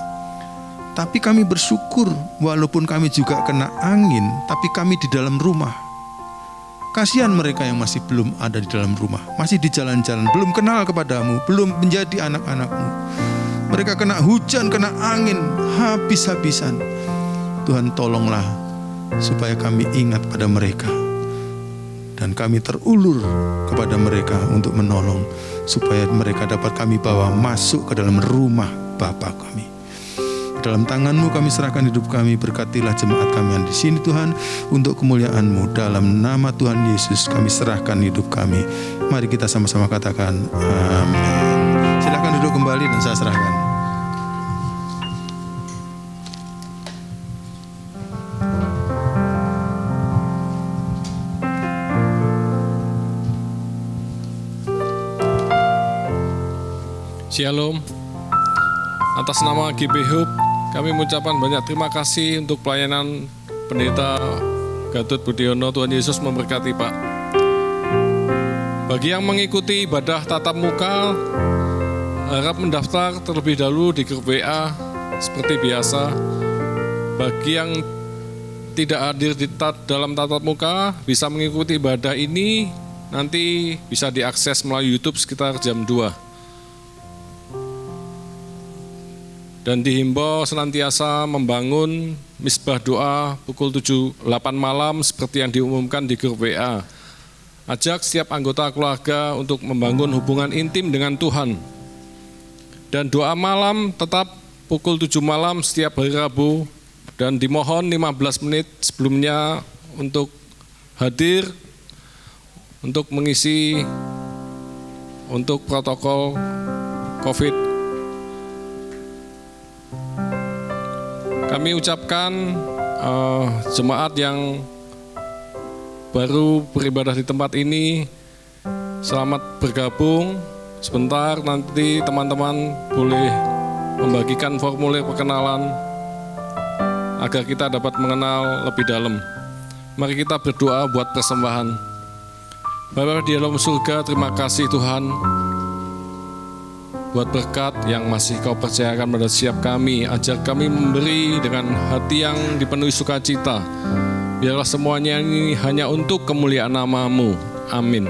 Tapi kami bersyukur walaupun kami juga kena angin, tapi kami di dalam rumah. Kasihan mereka yang masih belum ada di dalam rumah, masih di jalan-jalan, belum kenal kepadamu, belum menjadi anak-anakmu. Mereka kena hujan, kena angin, habis-habisan. Tuhan tolonglah supaya kami ingat pada mereka. Dan kami terulur kepada mereka untuk menolong, supaya mereka dapat kami bawa masuk ke dalam rumah Bapa kami. Dalam tangan-Mu kami serahkan hidup kami, berkatilah jemaat kami yang di sini Tuhan, untuk kemuliaan-Mu. Dalam nama Tuhan Yesus kami serahkan hidup kami. Mari kita sama-sama katakan amin. Silakan duduk kembali dan saya serahkan. Shalom. Atas nama GP Hope, kami mengucapkan banyak terima kasih untuk pelayanan Pendeta Gatot Budiono. Tuhan Yesus memberkati Pak. Bagi yang mengikuti ibadah tatap muka, harap mendaftar terlebih dahulu di grup WA seperti biasa. Bagi yang tidak hadir di dalam tatap muka, bisa mengikuti ibadah ini, nanti bisa diakses melalui YouTube sekitar jam 2. Dan dihimbau senantiasa membangun misbah doa pukul 7-8 malam seperti yang diumumkan di grup WA. Ajak setiap anggota keluarga untuk membangun hubungan intim dengan Tuhan. Dan doa malam tetap pukul 7 malam setiap hari Rabu. Dan dimohon 15 menit sebelumnya untuk hadir, untuk mengisi untuk protokol COVID. Kami ucapkan jemaat yang baru beribadah di tempat ini, selamat bergabung. Sebentar nanti teman-teman boleh membagikan formulir perkenalan agar kita dapat mengenal lebih dalam. Mari kita berdoa buat persembahan. Bapa di dalam surga, terima kasih Tuhan buat berkat yang masih Kau percayakan pada setiap kami. Ajar kami memberi dengan hati yang dipenuhi sukacita. Biarlah semuanya ini hanya untuk kemuliaan nama-Mu. Amin.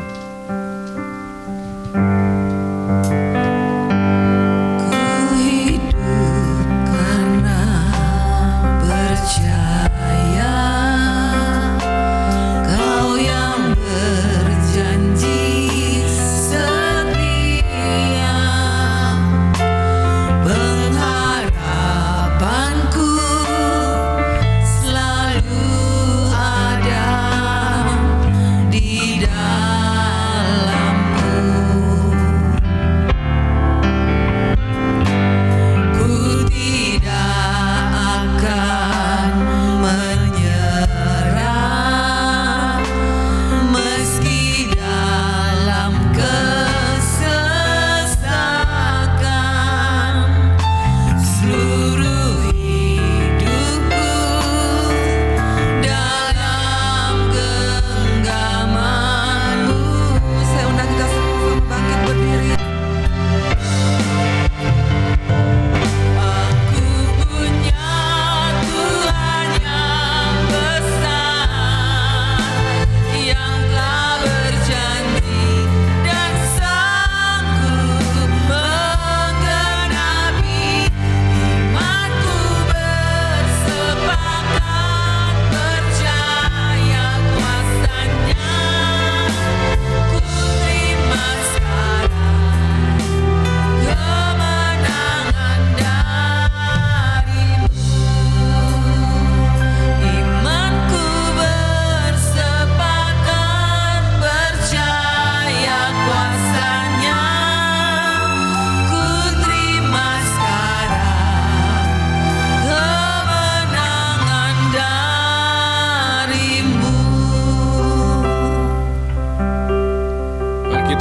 Selalu ada di dalam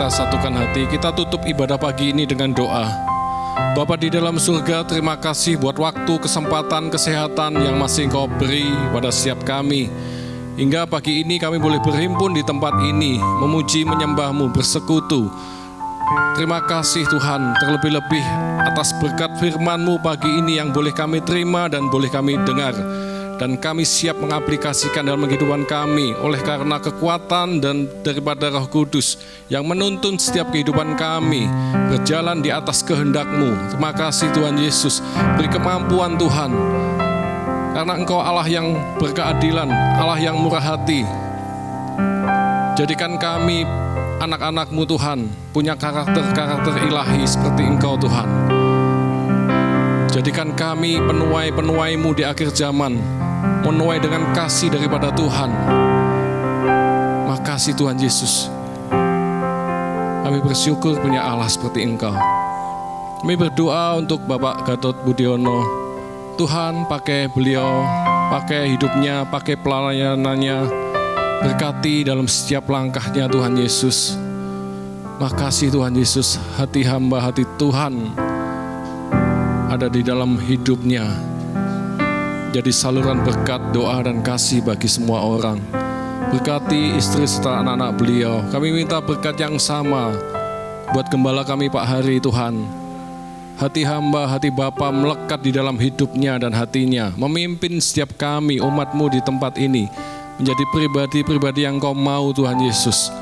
kita satukan hati, kita tutup ibadah pagi ini dengan doa. Bapa di dalam surga, terima kasih buat waktu, kesempatan, kesehatan yang masih Engkau beri pada setiap kami. Hingga pagi ini kami boleh berhimpun di tempat ini, memuji, menyembah-Mu, bersekutu. Terima kasih Tuhan, terlebih-lebih atas berkat firman-Mu pagi ini yang boleh kami terima dan boleh kami dengar. Dan kami siap mengaplikasikan dalam kehidupan kami oleh karena kekuatan dan daripada Roh Kudus yang menuntun setiap kehidupan kami berjalan di atas kehendak-Mu. Terima kasih Tuhan Yesus, beri kemampuan Tuhan, karena Engkau Allah yang berkeadilan, Allah yang murah hati. Jadikan kami anak-anak-Mu Tuhan, punya karakter-karakter ilahi seperti Engkau Tuhan. Jadikan kami penuai-penuai-Mu di akhir zaman, menuai dengan kasih daripada Tuhan. Makasih Tuhan Yesus. Kami bersyukur punya Allah seperti Engkau. Kami berdoa untuk Bapak Gatot Budiono. Tuhan pakai beliau, pakai hidupnya, pakai pelayanannya. Berkati dalam setiap langkahnya Tuhan Yesus. Makasih Tuhan Yesus, hati hamba, hati Tuhan ada di dalam hidupnya. Jadi saluran berkat, doa dan kasih bagi semua orang. Berkati istri serta anak-anak beliau. Kami minta berkat yang sama buat gembala kami Pak Hari Tuhan. Hati hamba, hati Bapa melekat di dalam hidupnya dan hatinya. Memimpin setiap kami, umat-Mu di tempat ini. Menjadi pribadi-pribadi yang Kau mau Tuhan Yesus.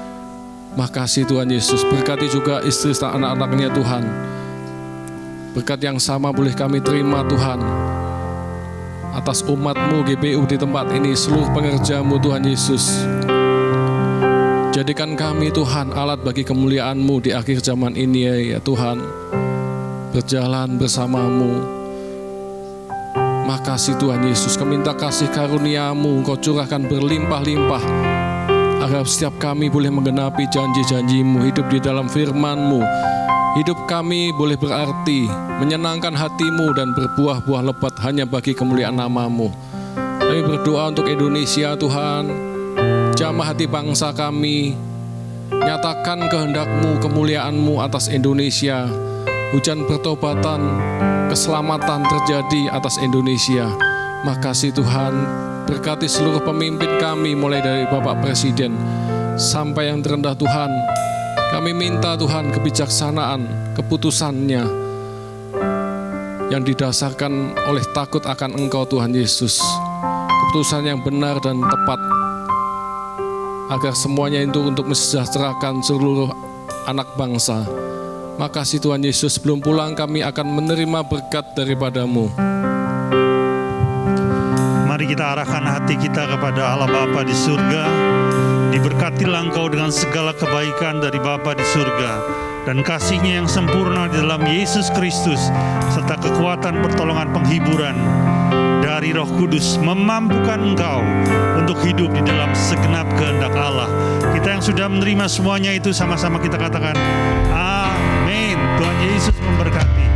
Makasih Tuhan Yesus. Berkati juga istri serta anak-anaknya Tuhan. Berkat yang sama boleh kami terima Tuhan. Atas umat-Mu GBU di tempat ini, seluruh pengerja-Mu Tuhan Yesus. Jadikan kami Tuhan alat bagi kemuliaan-Mu di akhir zaman ini ya Tuhan. Berjalan bersama-Mu. Makasih Tuhan Yesus, kami minta kasih karunia-Mu Engkau curahkan berlimpah-limpah, agar setiap kami boleh menggenapi janji-janji-Mu, hidup di dalam firman-Mu. Hidup kami boleh berarti, menyenangkan hati-Mu dan berbuah-buah lebat hanya bagi kemuliaan nama-Mu. Kami berdoa untuk Indonesia Tuhan, jamah hati bangsa kami, nyatakan kehendak-Mu, kemuliaan-Mu atas Indonesia. Hujan pertobatan, keselamatan terjadi atas Indonesia. Makasih Tuhan, berkati seluruh pemimpin kami mulai dari Bapak Presiden sampai yang terendah Tuhan. Kami minta Tuhan kebijaksanaan, keputusannya yang didasarkan oleh takut akan Engkau Tuhan Yesus. Keputusan yang benar dan tepat, agar semuanya itu untuk mensejahterakan seluruh anak bangsa. Makasih Tuhan Yesus, sebelum pulang kami akan menerima berkat daripada-Mu. Mari kita arahkan hati kita kepada Allah Bapa di surga. Diberkatilah Engkau dengan segala kebaikan dari Bapa di surga, dan kasih-Nya yang sempurna di dalam Yesus Kristus, serta kekuatan pertolongan penghiburan dari Roh Kudus memampukan engkau untuk hidup di dalam segenap kehendak Allah. Kita yang sudah menerima semuanya itu sama-sama kita katakan amin. Tuhan Yesus memberkati.